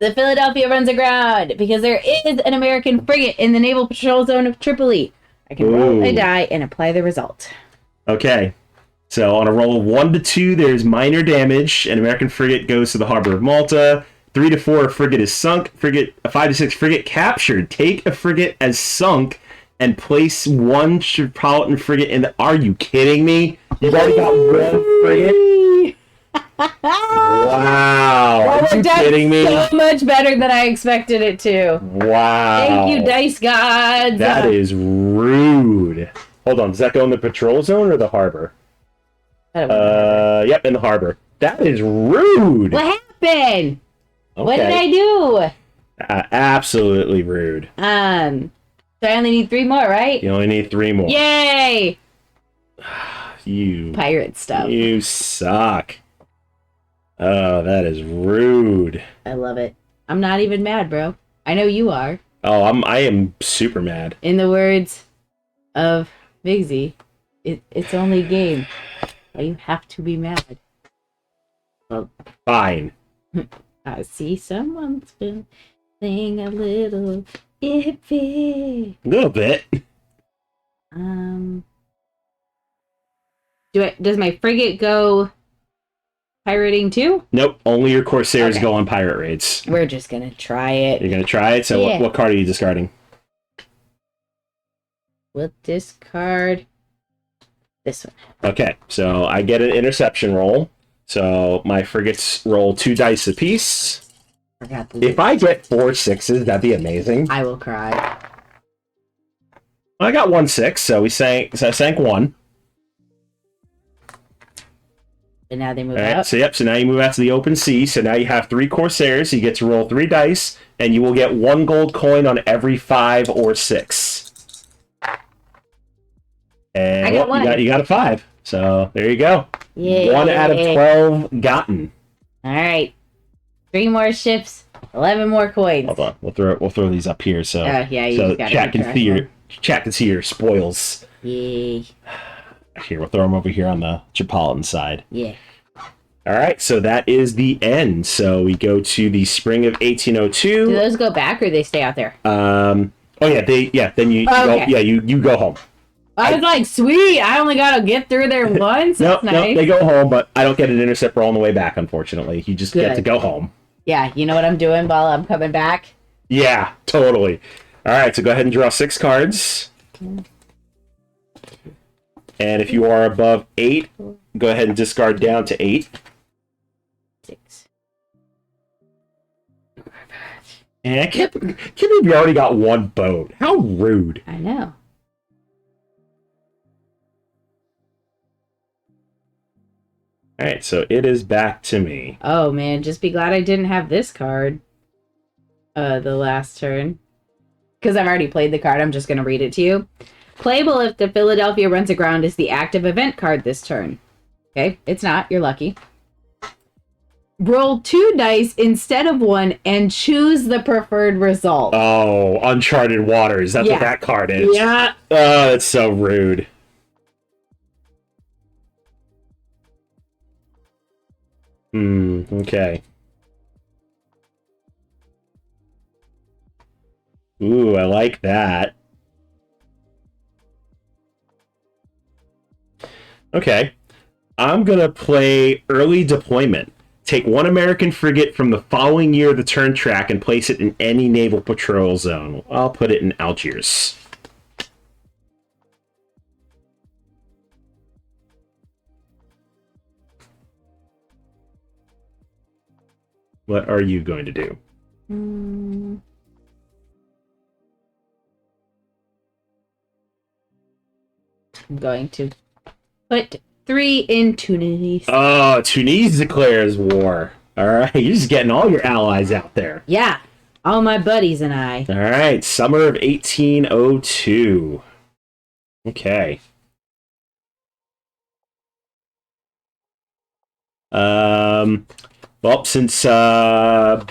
The Philadelphia runs aground because there is an American frigate in the naval patrol zone of Tripoli. I can roll a die and apply the result.
Okay. So on a roll of 1 to 2, there's minor damage. An American frigate goes to the harbor of Malta. 3 to 4, a frigate is sunk. A 5 to 6, frigate captured. Take a frigate as sunk and place 1 Metropolitan frigate in the... Are you kidding me? You've already got 1 frigate? Wow. Are you kidding me?
So much better than I expected it to.
Wow.
Thank you, dice gods.
That is rude. Hold on. Does that go in the patrol zone or the harbor? Yep, in the harbor. That is rude.
What happened?
Okay.
What did I do?
Absolutely rude.
So I only need 3 more, right?
You only need 3 more.
Yay!
You
Pirate stuff.
You suck. Oh, that is rude.
I love it. I'm not even mad, bro. I know you are.
Oh, I am super mad.
In the words of Bigsy, it's only a game. Why you have to be mad? Well,
Fine.
I see someone's been playing a little iffy.
A little bit.
Does my frigate go pirating too?
Nope. Only your Corsairs
Okay.
go on pirate raids.
We're just gonna try it.
You're gonna try it. So
Yeah.
what card are you discarding?
We'll discard this one.
Okay. So I get an interception roll. So my frigates roll 2 dice apiece.
Forgot the
If I get 4 6s, that'd be amazing.
I will cry.
I got 1 6, so I sank 1.
And now they move
All right,
up.
so now you move out to the open sea. So now you have 3 Corsairs. You get to roll 3 dice, and you will get 1 gold coin on every 5 or 6. And
I got 1.
you got a 5. So there you go.
Yeah.
1 out of 12 gotten.
All right. 3 more ships. 11 more coins.
Hold on, we'll throw these up here so
Yeah, you
so
just gotta
chat
keep
can
track
see
of
your chat can see your spoils.
Yay.
Here, we'll throw them over here on the Tripolitan side.
Yeah.
All right, so that is the end. So we go to the spring of 1802.
Do those go back or they stay out there?
Then you
Okay.
you go home.
I was like, sweet. I only got to get through there once.
No,
That's nice.
they go home, but I don't get an intercept roll on the way back, unfortunately. You just get
Good.
to go home.
Yeah, you know what I'm doing while I'm coming back?
Yeah, totally. All right, so go ahead and draw 6 cards. And if you are above 8, go ahead and discard down to 8.
6.
And I can't believe you already got 1 boat. How rude.
I know.
All right, so it is back to me.
Oh, man. Just be glad I didn't have this card the last turn. Because I've already played the card. I'm just going to read it to you. Playable if the Philadelphia runs aground is the active event card this turn. Okay, it's not. You're lucky. Roll 2 dice instead of 1 and choose the preferred result.
Oh, Uncharted Waters. That's what that card is.
Yeah.
Oh, that's so rude. Okay. Ooh, I like that. Okay. I'm gonna play Early Deployment. Take 1 American frigate from the following year of the turn track and place it in any naval patrol zone. I'll put it in Algiers. What are you going to do?
I'm going to put 3 in Tunis.
Oh, Tunis declares war. All right, you're just getting all your allies out there.
Yeah, all my buddies and I.
All right, summer of 1802. Okay. Well, since all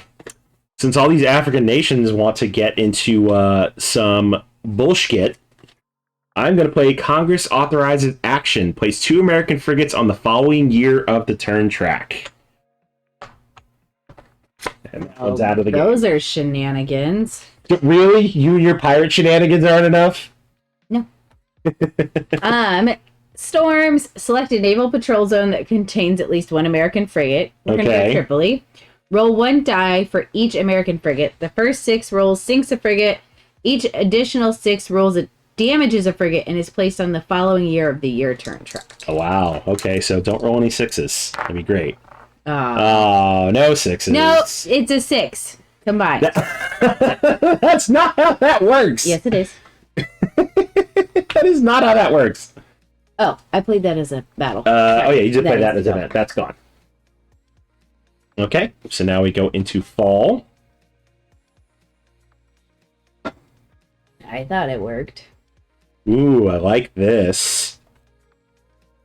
these African nations want to get into some bullshit, I'm going to play Congress Authorizes Action. Place 2 American frigates on the following year of the turn track. And that one's out of the game.
Those are shenanigans.
Really? You and your pirate shenanigans aren't enough?
No. Storms. Select a naval patrol zone that contains at least 1 American frigate. We're going to go Tripoli. Roll 1 die for each American frigate. The first 6 rolls sinks a frigate. Each additional 6 rolls damages a frigate and is placed on the following year of the year turn track.
Oh, wow. Okay, so don't roll any 6s. That'd be great. Oh, no 6s.
No, it's a 6 combined.
That's not how that works.
Yes, it is.
That is not how that works.
Oh, I played that as a battle.
Yeah, you did play that as an event. That's gone. Okay, so now we go into fall.
I thought it worked.
Ooh, I like this.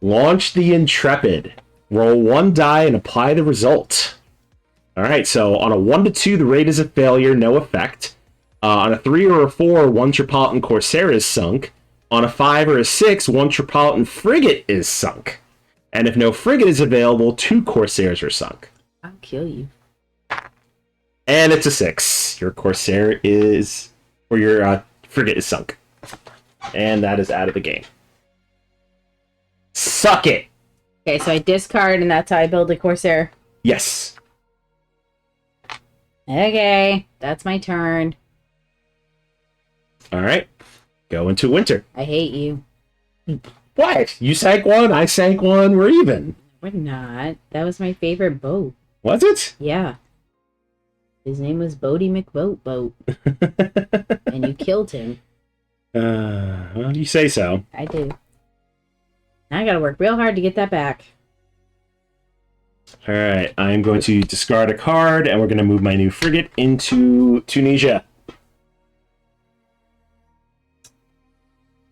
Launch the Intrepid. Roll 1 die and apply the result. Alright, so on a 1 to 2, the raid is a failure, no effect. On a 3 or a 4, 1 Tripolitan Corsair is sunk. On a 5 or a 6, 1 Tripolitan Frigate is sunk. And if no frigate is available, 2 Corsairs are sunk.
I'll kill you.
And it's a 6. Your Corsair is... or your frigate is sunk. And that is out of the game. Suck it!
Okay, so I discard, and that's how I build a Corsair.
Yes.
Okay, that's my turn.
Alright. Go into winter.
I hate you.
What? You sank one, I sank one, we're even.
We're not. That was my favorite boat.
Was it?
Yeah. His name was Bodie McBoat. And you killed him.
Well, you say so.
I do. Now I gotta work real hard to get that back.
Alright, I'm going to discard a card, and we're going to move my new frigate into Tunisia.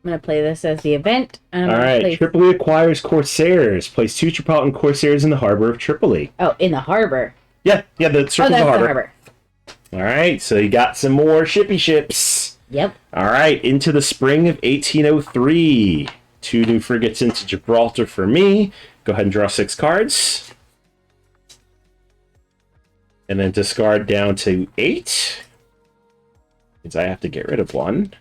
I'm gonna play this as the event. And I'm
Alright,
play...
Tripoli acquires Corsairs. Place 2 Tripolitan Corsairs in the harbor of Tripoli.
Oh, in the harbor.
Yeah, the circle
that's
the harbor.
the harbor.
Alright, so you got some more shippy ships.
Yep.
Alright, into the spring of 1803. 2 new frigates into Gibraltar for me. Go ahead and draw 6 cards. And then discard down to 8. Means I have to get rid of 1.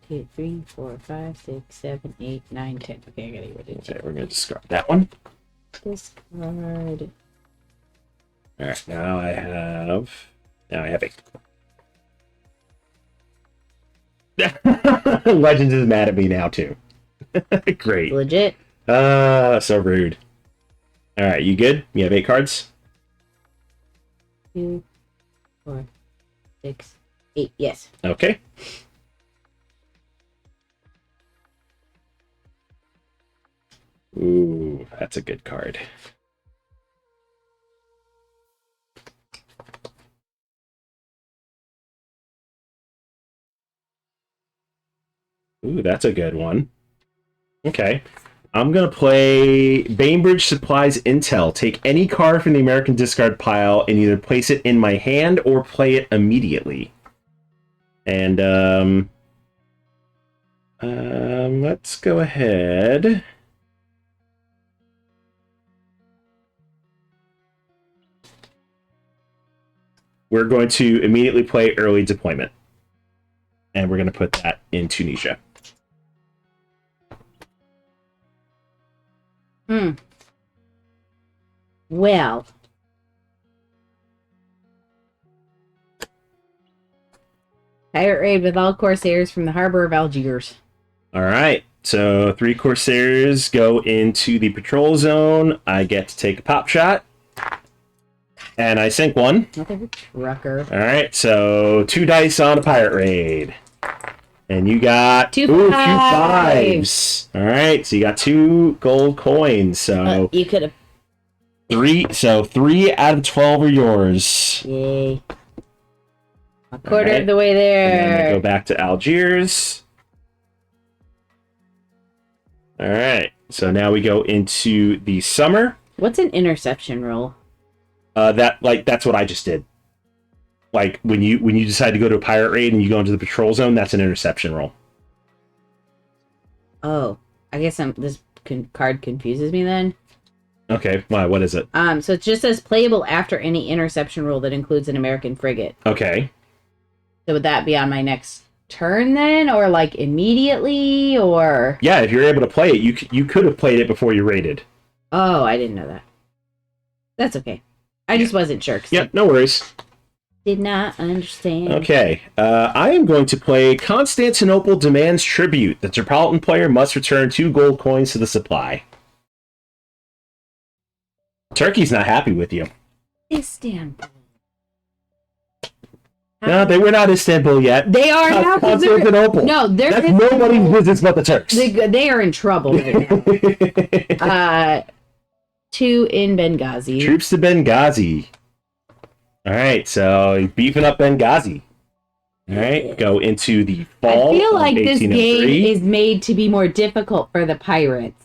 2, 3, 4, 5, 6, 7, 8, 9, 10. Okay, I gotta get rid of
Okay, we're going to discard that one.
discard.
Alright, now I have 8. Legends is mad at me now, too. Great.
Legit.
So rude. Alright, you good? You have 8 cards?
2, 4, 6, 8. Yes.
Okay. Ooh, that's a good card. Ooh, that's a good one. Okay. I'm going to play Bainbridge Supplies Intel. Take any card from the American discard pile and either place it in my hand or play it immediately. And, let's go ahead. We're going to immediately play Early Deployment. And we're going to put that in Tunisia.
Well. Pirate raid with all Corsairs from the harbor of Algiers.
Alright, so 3 Corsairs go into the patrol zone. I get to take a pop shot. And I sink 1.
Another trucker.
Alright, so 2 dice on a pirate raid. And you got
2
2
5s.
5s. Alright, so you got 2 gold coins. So
You could have.
3 out of 12 are yours.
Yay. A quarter
Alright.
of the way
And then
there.
I go back to Algiers. Alright, so now we go into the summer.
What's an interception roll?
That's what I just did. Like when you decide to go to a pirate raid and you go into the patrol zone, that's an interception roll.
Oh, I guess this card confuses me then.
Okay, why? What is it?
So it just says playable after any interception roll that includes an American frigate.
Okay.
So would that be on my next turn then, or like immediately, or?
Yeah, if you're able to play it, you could have played it before you raided.
Oh, I didn't know that. That's okay. I just wasn't sure.
Yep, no worries.
Did not understand.
Okay, I am going to play Constantinople Demands Tribute. The Tripolitan player must return 2 gold coins to the supply. Turkey's not happy with you.
Istanbul.
No, they were not Istanbul yet.
They are now.
Constantinople.
No,
that's nobody's business but the Turks.
They are in trouble right now. 2 in Benghazi.
Troops to Benghazi. All right, so beefing up Benghazi. All right, go into the fall.
I feel like
of
this
1803.
game is made to be more difficult for the pirates.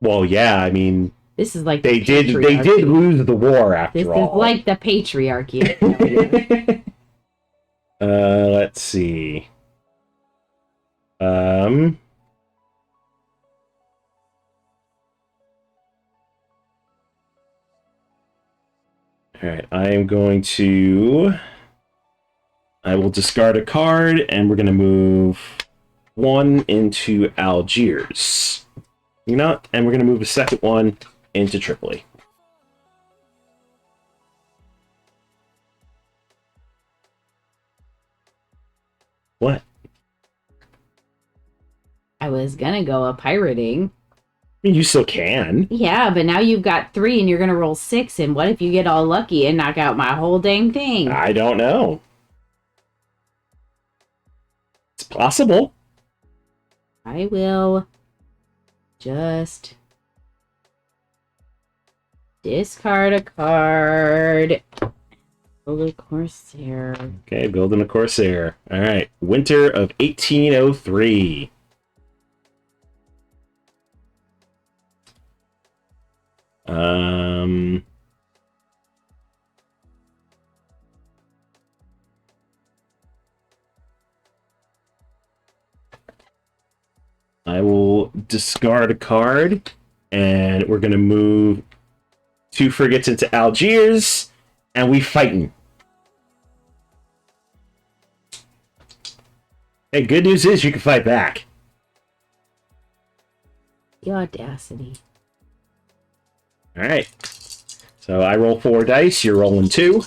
Well, yeah, I mean,
this is like
they did lose the war after all.
This is like the patriarchy.
Let's see. All right, I will discard a card, and we're going to move 1 into Algiers. You know, and we're going to move a second one into Tripoli. What?
I was going to go a pirating.
I mean, you still can.
Yeah, but now you've got 3 and you're going to roll 6. And what if you get all lucky and knock out my whole dang thing?
I don't know. It's possible.
I will just discard a card. Build a Corsair.
Okay, building a Corsair. All right, winter of 1803. I will discard a card, and we're going to move 2 frigates into Algiers, and we fighting. Hey, good news is you can fight back.
The audacity.
All right. So I roll 4 dice. You're rolling 2.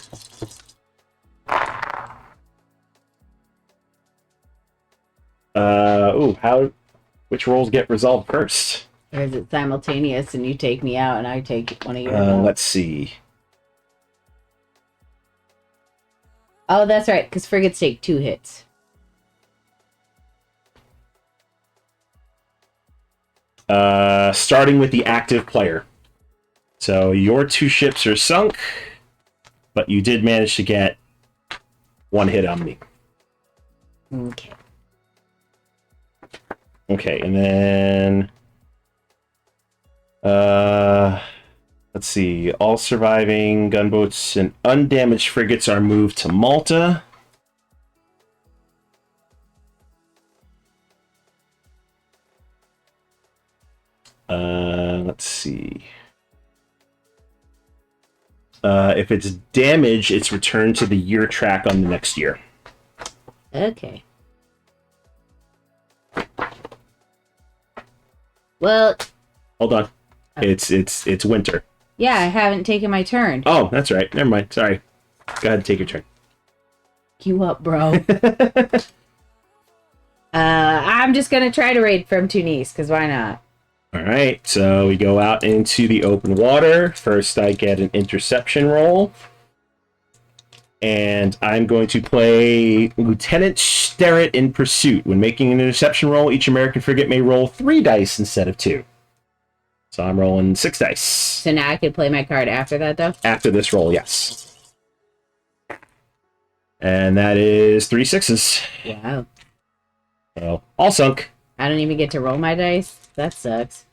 Which rolls get resolved first?
Or is it simultaneous and you take me out and I take one of yours?
Let's see.
Oh, that's right, because frigates take 2 hits.
Starting with the active player. So your 2 ships are sunk, but you did manage to get 1 hit on me.
Okay.
Okay, and then let's see. All surviving gunboats and undamaged frigates are moved to Malta. Let's see. If it's damaged, it's returned to the year track on the next year.
Okay. Well,
hold on. It's winter.
Yeah, I haven't taken my turn.
Oh, that's right. Never mind. Sorry. Go ahead and take your turn.
You up, bro? I'm just gonna try to raid from Tunis, because why not?
All right, so we go out into the open water. First, I get an interception roll. And I'm going to play Lieutenant Sterrett in pursuit. When making an interception roll, each American frigate may roll 3 dice instead of 2. So I'm rolling 6 dice.
So now I can play my card after that, though?
After this roll, yes. And that is 3 6s.
Wow.
So, all sunk.
I don't even get to roll my dice? That sucks.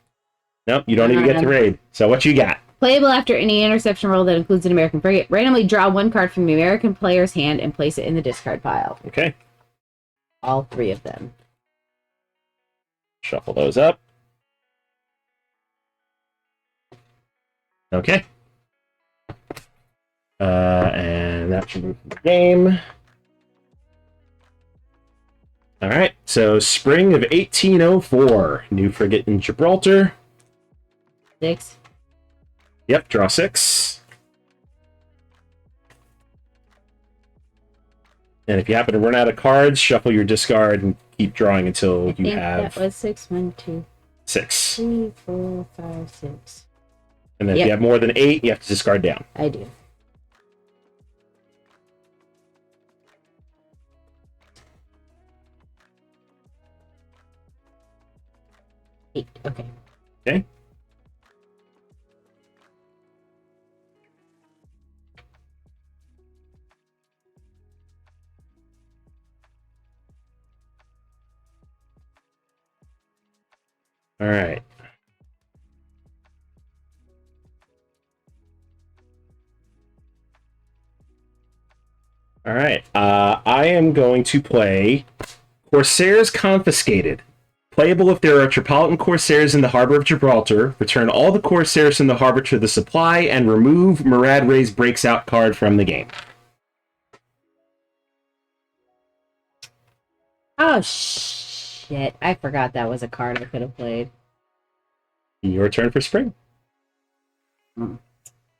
Nope, you don't even get to raid. So what you got?
Playable after any interception roll that includes an American frigate. Randomly draw 1 card from the American player's hand and place it in the discard pile.
Okay.
All 3 of them.
Shuffle those up. Okay. And that should move the game. All right. So spring of 1804. New frigate in Gibraltar.
6.
Yep, draw 6. And if you happen to run out of cards, shuffle your discard and keep drawing until you have...
that was 6. 1, 2,
6.
3, 4, 5, 6.
And then if you have more than 8, you have to discard down.
I do. 8. Okay.
Okay. All right. All right. I am going to play Corsairs Confiscated. Playable if there are Tripolitan Corsairs in the harbor of Gibraltar. Return all the Corsairs from the harbor to the supply and remove Murad Ray's Breaks Out card from the game.
Oh, shit. I forgot that was a card I could have played.
Your turn for spring.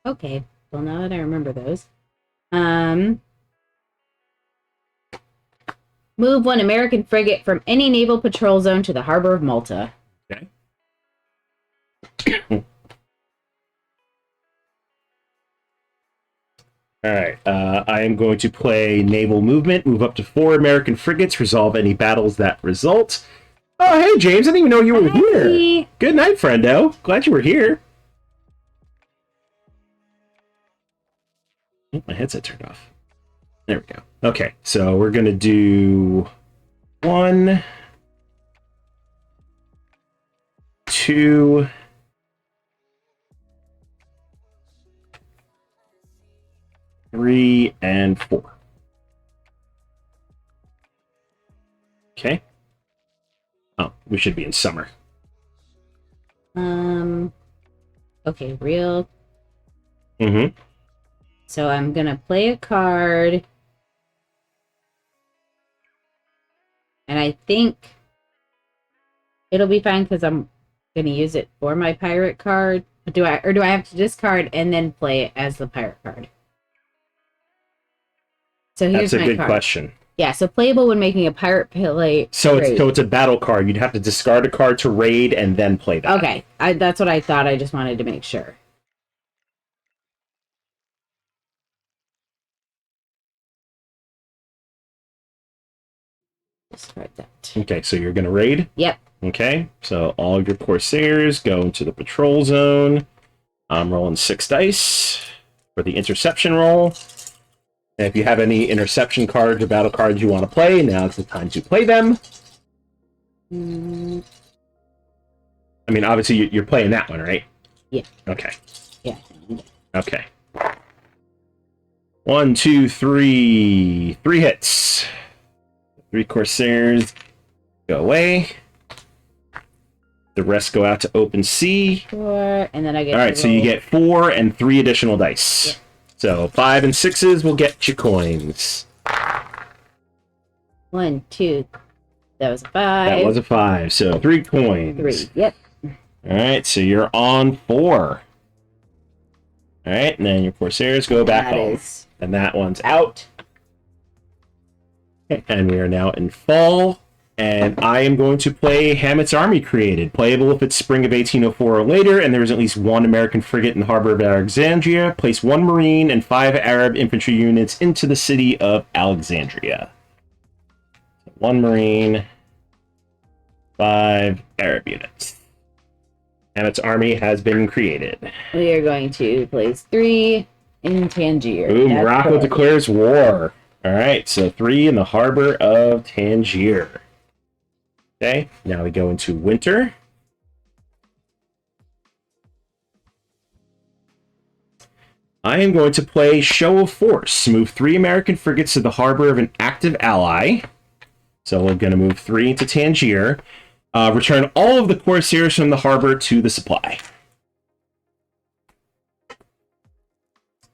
Okay. Well, now that I remember those. Move 1 American frigate from any naval patrol zone to the harbor of Malta.
Okay. All right. I am going to play Naval Movement. Move up to 4 American frigates. Resolve any battles that result. Oh, hey, James. I didn't even know you were here. Good night, friendo. Glad you were here. Oh, my headset turned off. There we go. Okay, so we're going to do 1, 2, 3, and 4. Okay. Oh, we should be in summer.
Okay, real.
Mm-hmm.
So I'm gonna play a card. And I think it'll be fine because I'm gonna use it for my pirate card. Do I have to discard and then play it as the pirate card? So here's
That's a
my
good
card.
question.
Yeah, so playable when making a pirate play.
So it's a battle card. You'd have to discard a card to raid and then play that.
Okay, that's what I thought. I just wanted to make sure. Discard that.
Okay, so you're going to raid?
Yep.
Okay, so all of your Corsairs go into the patrol zone. I'm rolling 6 dice for the interception roll. And if you have any interception cards or battle cards you want to play, now's the time to play them. I mean, obviously, you're playing that one, right?
Yeah.
Okay.
Yeah.
Okay. 1, 2, 3. 3 hits. 3 Corsairs go away. The rest go out to open sea.
4, and then I get.
All right, so you get 4 and 3 additional dice. Yeah. So 5 and 6s will get you coins.
1, 2. That was a 5.
That was a 5. So 3 coins.
3. Yep.
All right, so you're on 4. All right, and then your Corsairs go back home. And that one's out. Okay, and we are now in fall. And I am going to play Hammett's Army Created. Playable if it's spring of 1804 or later, and there is at least 1 American frigate in the harbor of Alexandria. Place 1 Marine and 5 Arab infantry units into the city of Alexandria. 1 Marine, 5 Arab units. Hammett's Army has been created.
We are going to place 3 in Tangier.
Ooh, Morocco declares war. All right, so 3 in the harbor of Tangier. Okay, now we go into winter. I am going to play Show of Force. Move 3 American frigates to the harbor of an active ally. So we're going to move 3 into Tangier. Return all of the Corsairs from the harbor to the supply.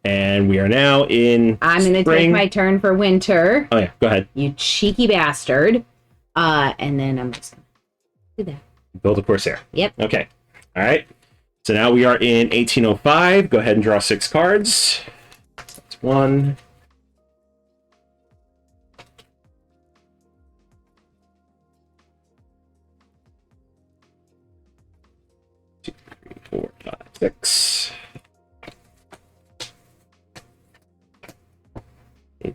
And we are now in
I'm going to take my turn for winter.
Oh, yeah, go ahead.
You cheeky bastard. And then I'm just going to do that.
Build a Corsair.
Yep.
Okay. All right. So now we are in 1805. Go ahead and draw 6 cards. That's 1. 2, 3, 4, 5, 6.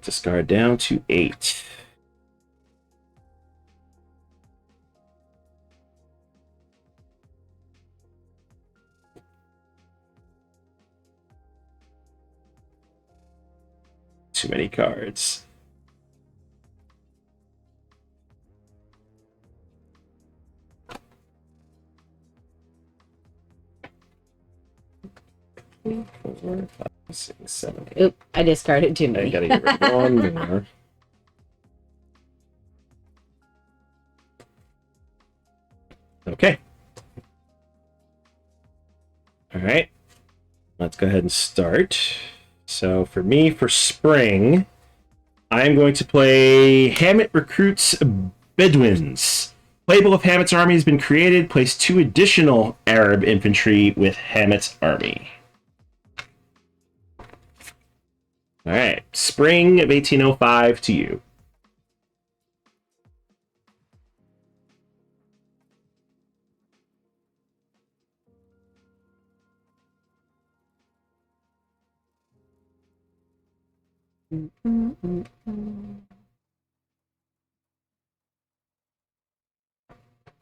Discard down to 8. too many cards. Three, 4, 5, 6, 7, 8.
Oop, I discarded too
I
many.
gotta get rid of one more. Okay. All right. Let's go ahead and start. So for me, for spring, I'm going to play Hammett Recruits Bedouins. Playable if Hammett's army has been created, place 2 additional Arab infantry with Hammett's army. All right, spring of 1805 to you.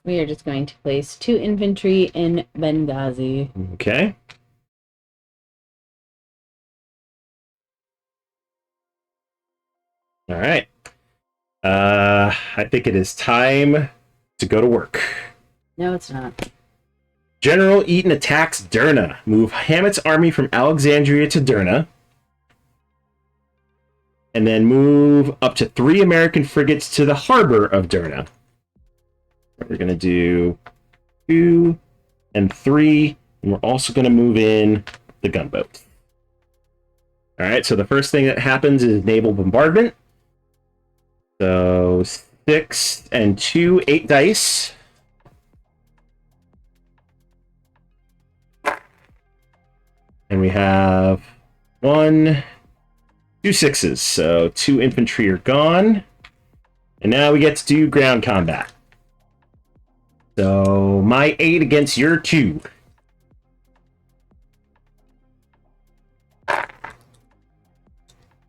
We are just going to place 2 infantry in Benghazi.
Okay. All right. I think it is time to go to work.
No, it's not.
General Eaton attacks Derna. Move Hammett's army from Alexandria to Derna. And then move up to 3 American frigates to the harbor of Derna. We're going to do 2 and 3. And we're also going to move in the gunboat. All right, so the first thing that happens is naval bombardment. So 6 and 2, 8 dice. And we have 1, 2 6s. So 2 infantry are gone. And now we get to do ground combat. So my 8 against your 2. All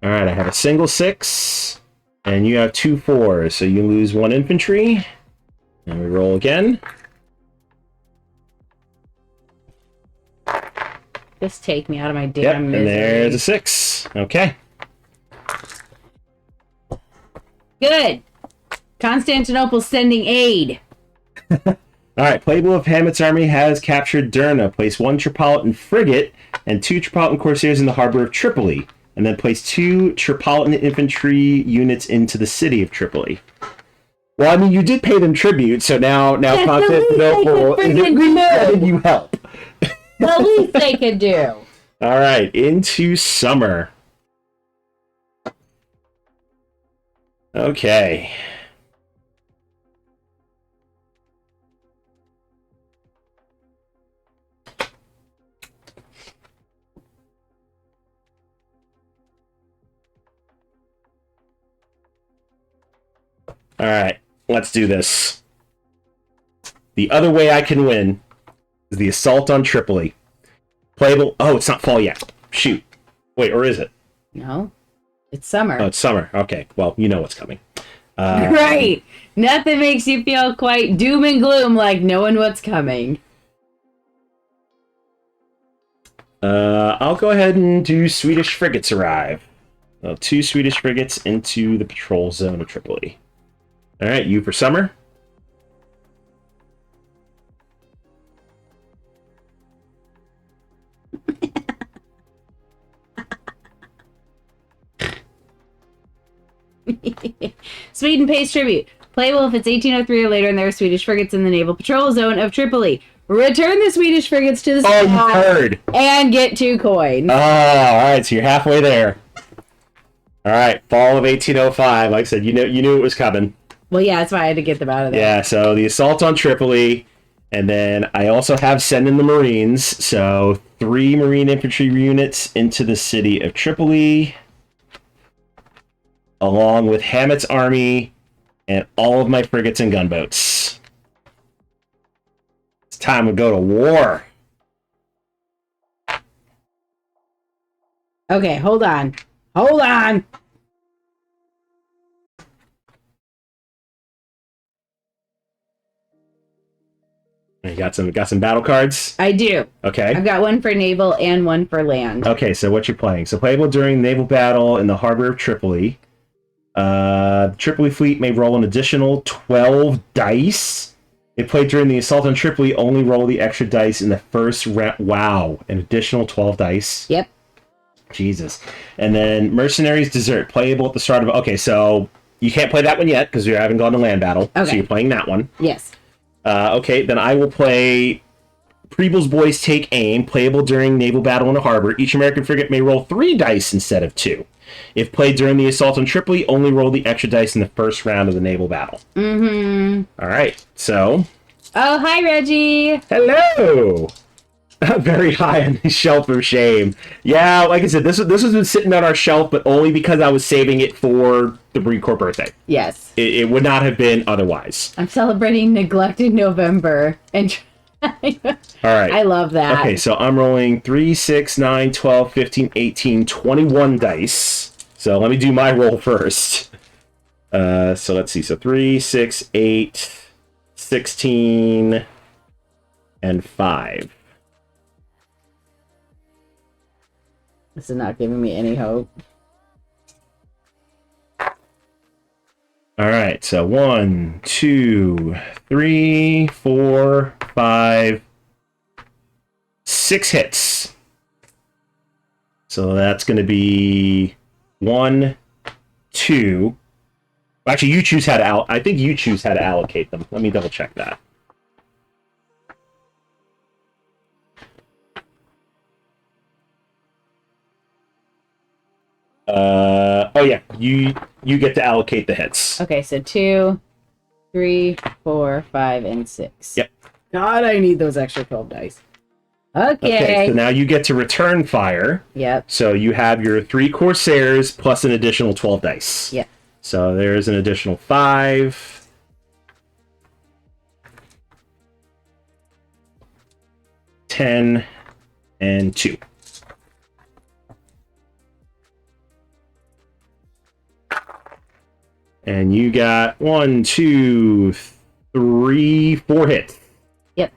right, I have a single 6, and you have 2 4s, so you lose 1 infantry. And we roll again.
Just take me out of my damn misery.
And there's a 6. Okay.
Good. Constantinople's sending aid.
All right, playable if Hammett's army has captured Derna. Place 1 Tripolitan frigate and 2 Tripolitan corsairs in the harbor of Tripoli. And then place 2 Tripolitan infantry units into the city of Tripoli. Well, I mean, you did pay them tribute, so now Constantinople is at least letting you help.
The least they could do.
All right, into summer. Okay. All right, let's do this. The other way I can win is the assault on Tripoli. Playable. Oh, it's not fall yet. Shoot. Wait, or is it?
No. It's summer.
Oh, it's summer. Okay, well, you know what's coming.
Right. Nothing makes you feel quite doom and gloom like knowing what's coming.
I'll go ahead and do Swedish frigates arrive. 2 Swedish frigates into the patrol zone of Tripoli. All right, you for summer.
Sweden pays tribute. Playable if it's 1803 or later and there are Swedish frigates in the naval patrol zone of Tripoli. Return the Swedish frigates to the
Oh, you heard.
and get 2 coins.
Oh, all right, so you're halfway there. All right, fall of 1805. Like I said, you knew it was coming.
Well, yeah, that's why I had to get them out of there.
Yeah, so the assault on Tripoli, and then I also have send in the Marines, so 3 Marine infantry units into the city of Tripoli, along with Hammett's army and all of my frigates and gunboats. It's time to go to war.
Okay, hold on. Hold on.
You got some battle cards?
I do.
Okay.
I've got one for naval and one for land.
Okay, so what you're playing. So playable during naval battle in the harbor of Tripoli. The Tripoli fleet may roll an additional 12 dice. If played during the assault on Tripoli, only roll the extra dice in the first round. Wow, an additional 12 dice.
Yep.
Jesus. And then Mercenaries Desert, playable at the start of... Okay, so you can't play that one yet because you haven't gone to land battle.
Okay.
So you're playing that one.
Yes.
Okay, then I will play Preeble's Boys Take Aim, playable during naval battle in a harbor. Each American frigate may roll 3 dice instead of 2. If played during the assault on Tripoli, only roll the extra dice in the first round of the naval battle.
Mm-hmm.
All right, so...
Oh, hi, Reggie!
Hello! Very high on the shelf of shame. Yeah, like I said, this was been sitting on our shelf, but only because I was saving it for the Marine Corps birthday.
Yes.
It would not have been otherwise.
I'm celebrating neglected November and
All right.
I love that.
Okay, so I'm rolling 3, 6, 9, 12, 15, 18, 21 dice. So let me do my roll first. So let's see. So 3, 6, 8, 16, and 5.
This is not giving me any hope.
All right, so 1, 2, 3, 4, 5, 6 hits. So that's going to be 1, 2. Actually, you choose how to I think you choose how to allocate them. Let me double check that. Oh yeah, you get to allocate the hits.
Okay, so 2, 3, 4, 5, and 6.
Yep.
God, I need those extra 12 dice.
Okay, so now you get to return fire.
Yep.
So you have your 3 Corsairs plus an additional 12 dice.
Yep.
So there's an additional 5. 10 and 2. And you got 1, 2, 3, 4 hits.
Yep.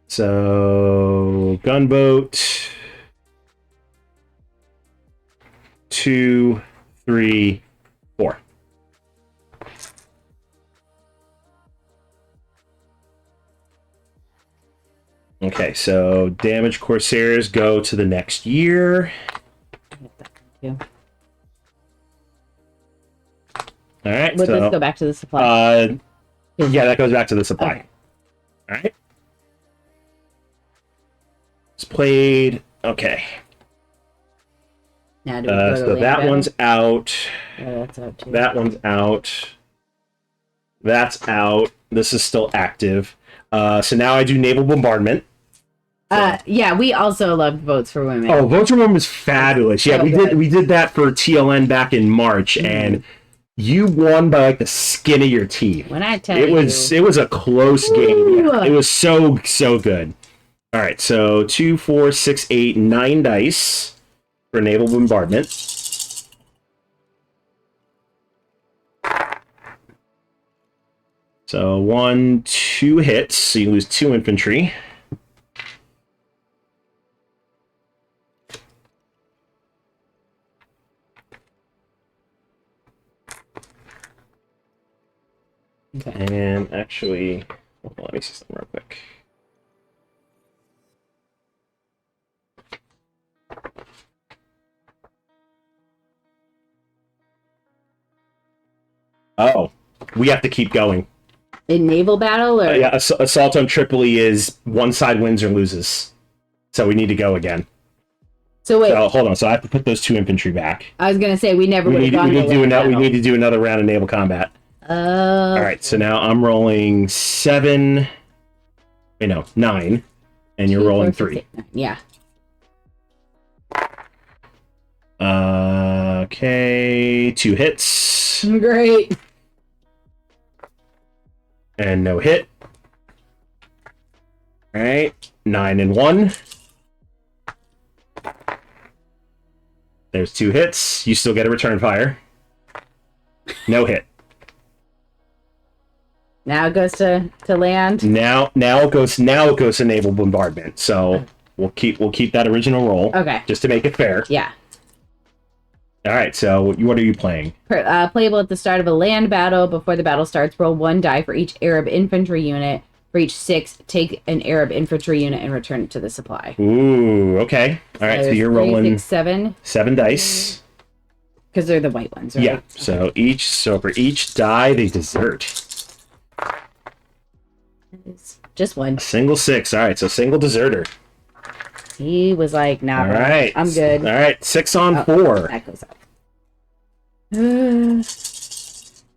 So gunboat 2, 3, 4. Okay, so damaged Corsairs go to the next year.
Yeah.
All right.
Let's go back to the supply.
Yeah, that goes back to the supply.
Okay.
All right. It's played. Okay.
Now do we go to
So
land
that
battle?
one's out.
Yeah, that's out too.
That one's out. That's out. This is still active. So now I do naval bombardment.
Yeah, we also loved Votes for Women.
Oh, Votes for Women was fabulous. Yeah,
So
we
good.
did that for TLN back in March, and you won by like the skin of your teeth.
When I tell
It was a close game. Yeah, it was so good. All right, so 2, 4, 6, 8, 9 dice for naval bombardment. So 1, 2 hits, so you lose 2 infantry.
Okay.
And actually, hold on, let me see something real quick. Oh, we have to keep going.
In naval battle, or
Yeah, assault on Tripoli is one side wins or loses, so we need to go again.
so wait,
So hold on, so I have to put those 2 infantry back.
I was gonna say we never
We
would
need,
have
we,
gone
need
to
to do
land
another, we
battle.
need to do another round of naval combat.
All
Alright, so now I'm rolling 7. Wait, no, 9. And you're rolling 3.
Yeah.
Okay, 2 hits.
Great.
And no hit. Alright, 9 and 1. There's 2 hits. You still get a return fire. No hit.
Now it goes to land.
Now it goes to naval bombardment. So we'll keep that original roll.
Okay.
Just to make it fair.
Yeah.
All right. So what are you playing?
Playable at the start of a land battle. Before the battle starts, roll 1 die for each Arab infantry unit. For each 6, take an Arab infantry unit and return it to the supply.
Ooh. Okay. All right. So you're rolling
7
dice.
Because they're the white ones, right?
Yeah. So for each die they desert.
Just one.
A single 6. All right. So single deserter.
He was like, nah,
All right.
I'm good.
All right. 6 on 4.
That goes up.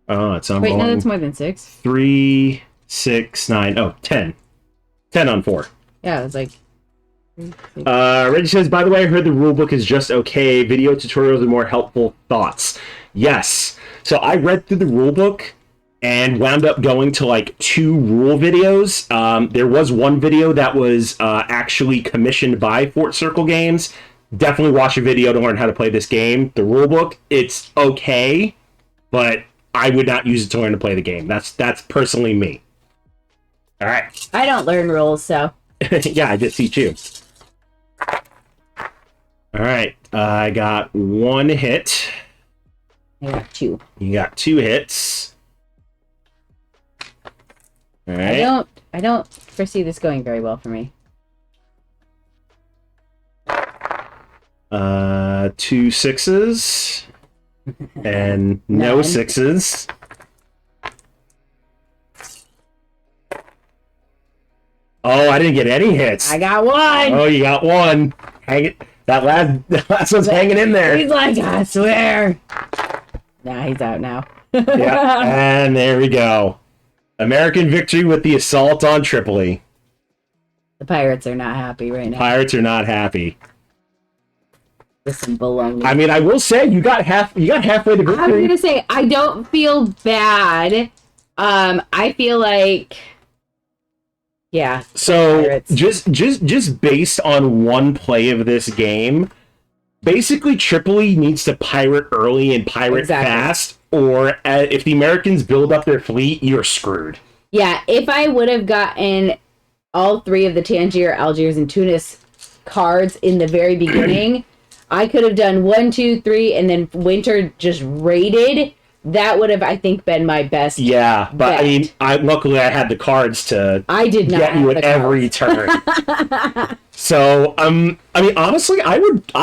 Oh, it's on.
Wait, no, that's more than 6.
3, 6, 9. Oh, 10. 10 on 4.
Yeah, it was like...
Reggie says, by the way, I heard the rulebook is just okay. Video tutorials are more helpful. Thoughts? Yes. So I read through the rulebook and wound up going to like 2 rule videos. There was one video that was actually commissioned by Fort Circle Games. Definitely watch a video to learn how to play this game. The rulebook, it's okay, but I would not use it to learn to play the game. That's personally me. All right.
I don't learn rules, so...
Yeah, I just teach you. All right, I got 1 hit.
I got 2.
You got 2 hits. All right.
I don't foresee this going very well for me.
2 6s and no
None.
6s. Oh, I didn't get any hits.
I got 1!
Oh, you got 1. Hang it. That last one's hanging in there.
He's like, I swear. Nah, he's out now.
Yeah, and there we go. American victory with the assault on Tripoli.
The pirates are not happy right now.
Pirates are not happy.
With some baloney.
I mean, I will say you got halfway to victory.
I was gonna say I don't feel bad. I feel like, yeah.
So
Pirates.
just based on one play of this game, basically Tripoli needs to pirate early and pirate fast, or if the Americans build up their fleet, you're screwed.
Yeah, if I would have gotten all 3 of the Tangier, Algiers, and Tunis cards in the very beginning, I could have done 1, 2, 3, and then Winter just raided. That would have, I think, been my best.
Yeah, but
bet.
I mean, luckily I had the cards to
I did not
get you at every turn. So, I mean, honestly, I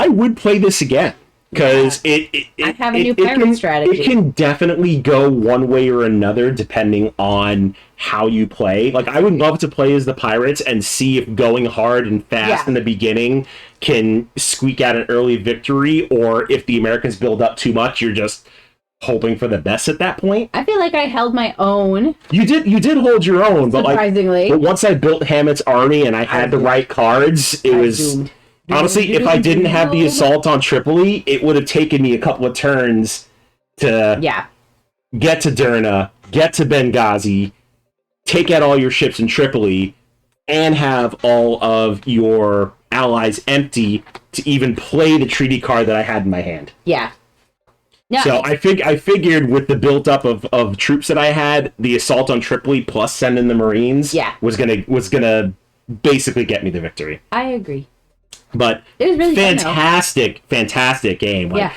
would play this again because I
have a new pirate strategy.
It can definitely go one way or another depending on how you play. Like, I would love to play as the pirates and see if going hard and fast in the beginning can squeak out an early victory, or if the Americans build up too much, you're just hoping for the best at that point.
I feel like I held my own.
You did hold your own, but
surprisingly.
but once I built Hammett's army and I had the right cards, it was
doomed.
honestly, if I didn't have the assault on Tripoli, it would have taken me a couple of turns to get to Derna, get to Benghazi, take out all your ships in Tripoli, and have all of your allies empty to even play the treaty card that I had in my hand.
Yeah. No,
So I figured with the built up of troops that I had, the assault on Tripoli plus sending the Marines was gonna basically get me the victory.
I agree.
But
it was really
fantastic game. Like,
yeah.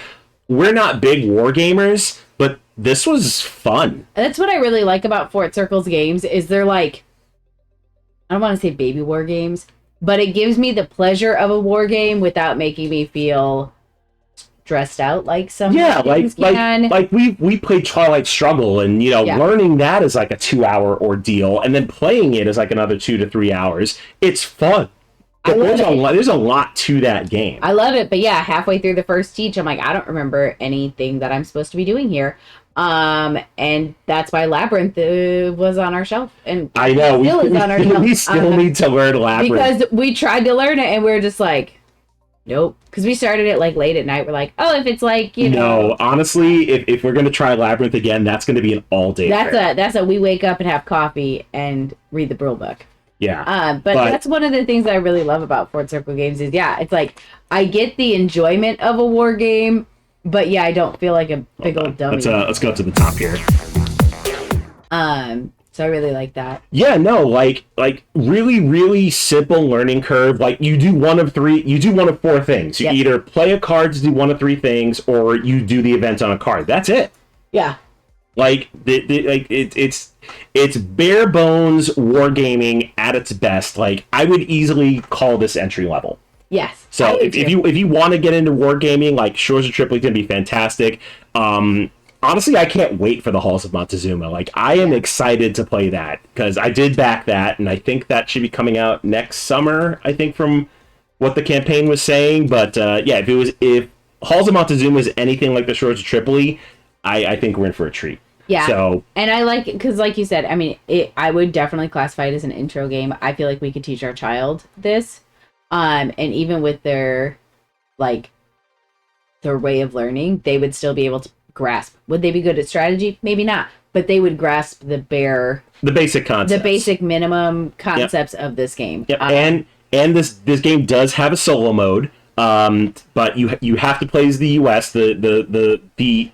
We're not big war gamers, but this was fun.
That's what I really like about Fort Circle's games is they're like, I don't want to say baby war games, but it gives me the pleasure of a war game without making me feel dressed out like some
like we played Twilight Struggle, and learning that is like a 2-hour ordeal, and then playing it is like another 2 to 3 hours. It's fun. But there's a lot to that game.
I love it, but yeah, halfway through the first teach, I'm like, I don't remember anything that I'm supposed to be doing here. And that's why Labyrinth was on our shelf, and
I know we still need to learn Labyrinth
because we tried to learn it and we were just like, nope. Because we started it like late at night. We're like, oh, if it's like
No, honestly, if we're gonna try Labyrinth again, that's gonna be an all day.
That's a we wake up and have coffee and read the rule book.
Yeah.
But that's one of the things I really love about Fort Circle games is it's like I get the enjoyment of a war game, but I don't feel like a big old dummy.
Let's go to the top here.
So I really like that.
Yeah, no, like really, really simple learning curve. Like you do one of four things. You either play a card to do one of three things, or you do the event on a card. That's it.
Yeah.
Like it's bare bones wargaming at its best. Like I would easily call this entry level.
Yes.
So if you want to get into wargaming, like Shores of Tripoli is going to be fantastic. Honestly, I can't wait for the Halls of Montezuma. Like, I am excited to play that because I did back that, and I think that should be coming out next summer. I think from what the campaign was saying, but yeah, if Halls of Montezuma is anything like the Shores of Tripoli, I think we're in for a treat.
Yeah.
So,
and I like it because, like you said, I mean, I would definitely classify it as an intro game. I feel like we could teach our child this, and even with their way of learning, they would still be able to grasp. Would they be good at strategy? Maybe not, but they would grasp the basic concepts, the basic minimum concepts of this game.
Yep. And this game does have a solo mode, but you have to play as the US, the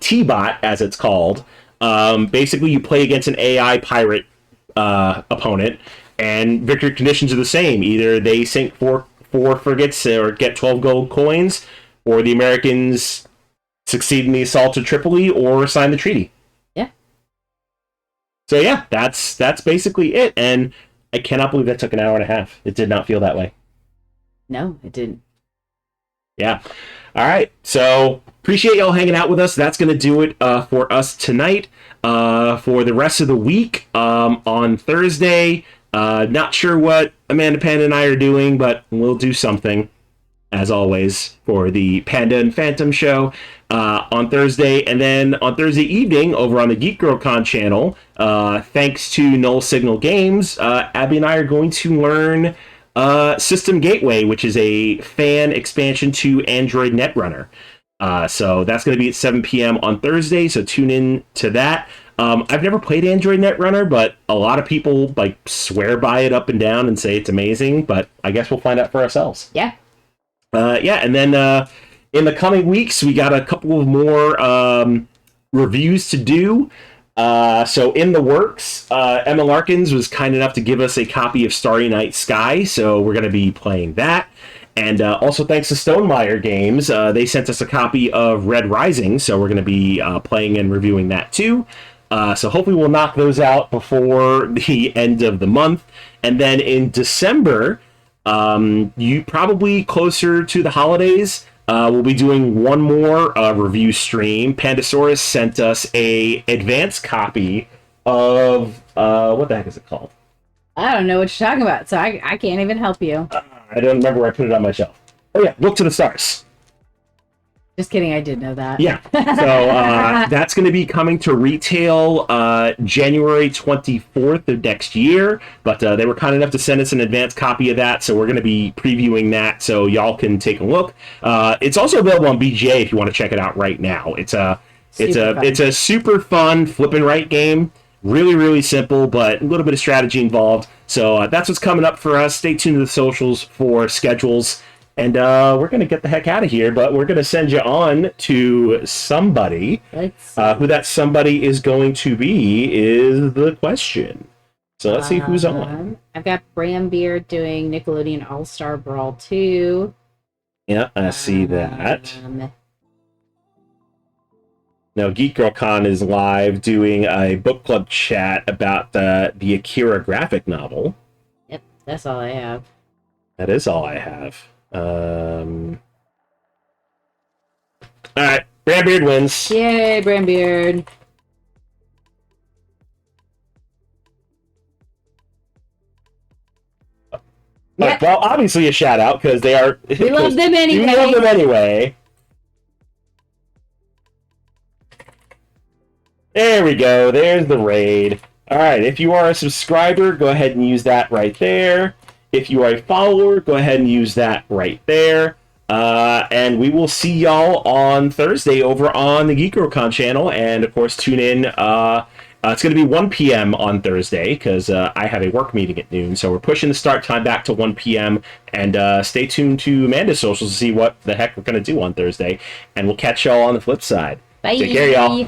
T-bot as it's called. Basically, you play against an AI pirate opponent, and victory conditions are the same. Either they sink four frigates or get 12 gold coins, or the Americans succeed in the assault of Tripoli or sign the treaty.
Yeah.
So yeah, that's basically it. And I cannot believe that took an hour and a half. It did not feel that way.
No, it didn't.
Yeah. All right. So appreciate y'all hanging out with us. That's going to do it for us tonight. For the rest of the week, on Thursday, not sure what Amanda Panda and I are doing, but we'll do something, as always, for the Panda and Phantom show on Thursday. And then on Thursday evening, over on the Geek Girl Con channel, thanks to Null Signal Games, Abby and I are going to learn System Gateway, which is a fan expansion to Android Netrunner. So that's going to be at 7 p.m. on Thursday, so tune in to that. I've never played Android Netrunner, but a lot of people swear by it up and down and say it's amazing, but I guess we'll find out for ourselves.
Yeah.
And then in the coming weeks, we got a couple of more reviews to do. So in the works, Emma Larkins was kind enough to give us a copy of Starry Night Sky, so we're going to be playing that. And also thanks to Stonemeyer Games, they sent us a copy of Red Rising, so we're going to be playing and reviewing that too. So hopefully we'll knock those out before the end of the month. And then in December, you probably closer to the holidays, we'll be doing one more review stream. Pandasaurus sent us a advanced copy of what the heck is it called?
I don't know what you're talking about, so I can't even help you.
I don't remember where I put it on my shelf. Oh yeah, Look to the Stars.
Just kidding, I did know that.
Yeah. So that's going to be coming to retail January 24th of next year. But they were kind enough to send us an advanced copy of that, so we're going to be previewing that so y'all can take a look. It's also available on BGA if you want to check it out right now. It's a super fun flip and right game. Really, really simple, but a little bit of strategy involved. So that's what's coming up for us. Stay tuned to the socials for schedules. And we're going to get the heck out of here, but we're going to send you on to somebody. Who that somebody is going to be is the question. So let's see who's on.
I've got Brambeer doing Nickelodeon All-Star Brawl 2.
Yeah, I see that. Now, Geek Girl Con is live doing a book club chat about the Akira graphic novel.
Yep, that's all I have.
That is all I have. All right, Brambeard wins.
Yay, Brambeard.
Yep. Well, obviously a shout out because they are.
We love them anyway.
We love them anyway. There we go. There's the raid. All right. If you are a subscriber, go ahead and use that right there. If you are a follower, go ahead and use that right there. And we will see y'all on Thursday over on the GeekGirlCon channel. And, of course, tune in. It's going to be 1 p.m. on Thursday because I have a work meeting at noon. So we're pushing the start time back to 1 p.m. And stay tuned to Amanda's socials to see what the heck we're going to do on Thursday. And we'll catch y'all on the flip side.
Bye.
Take care, y'all.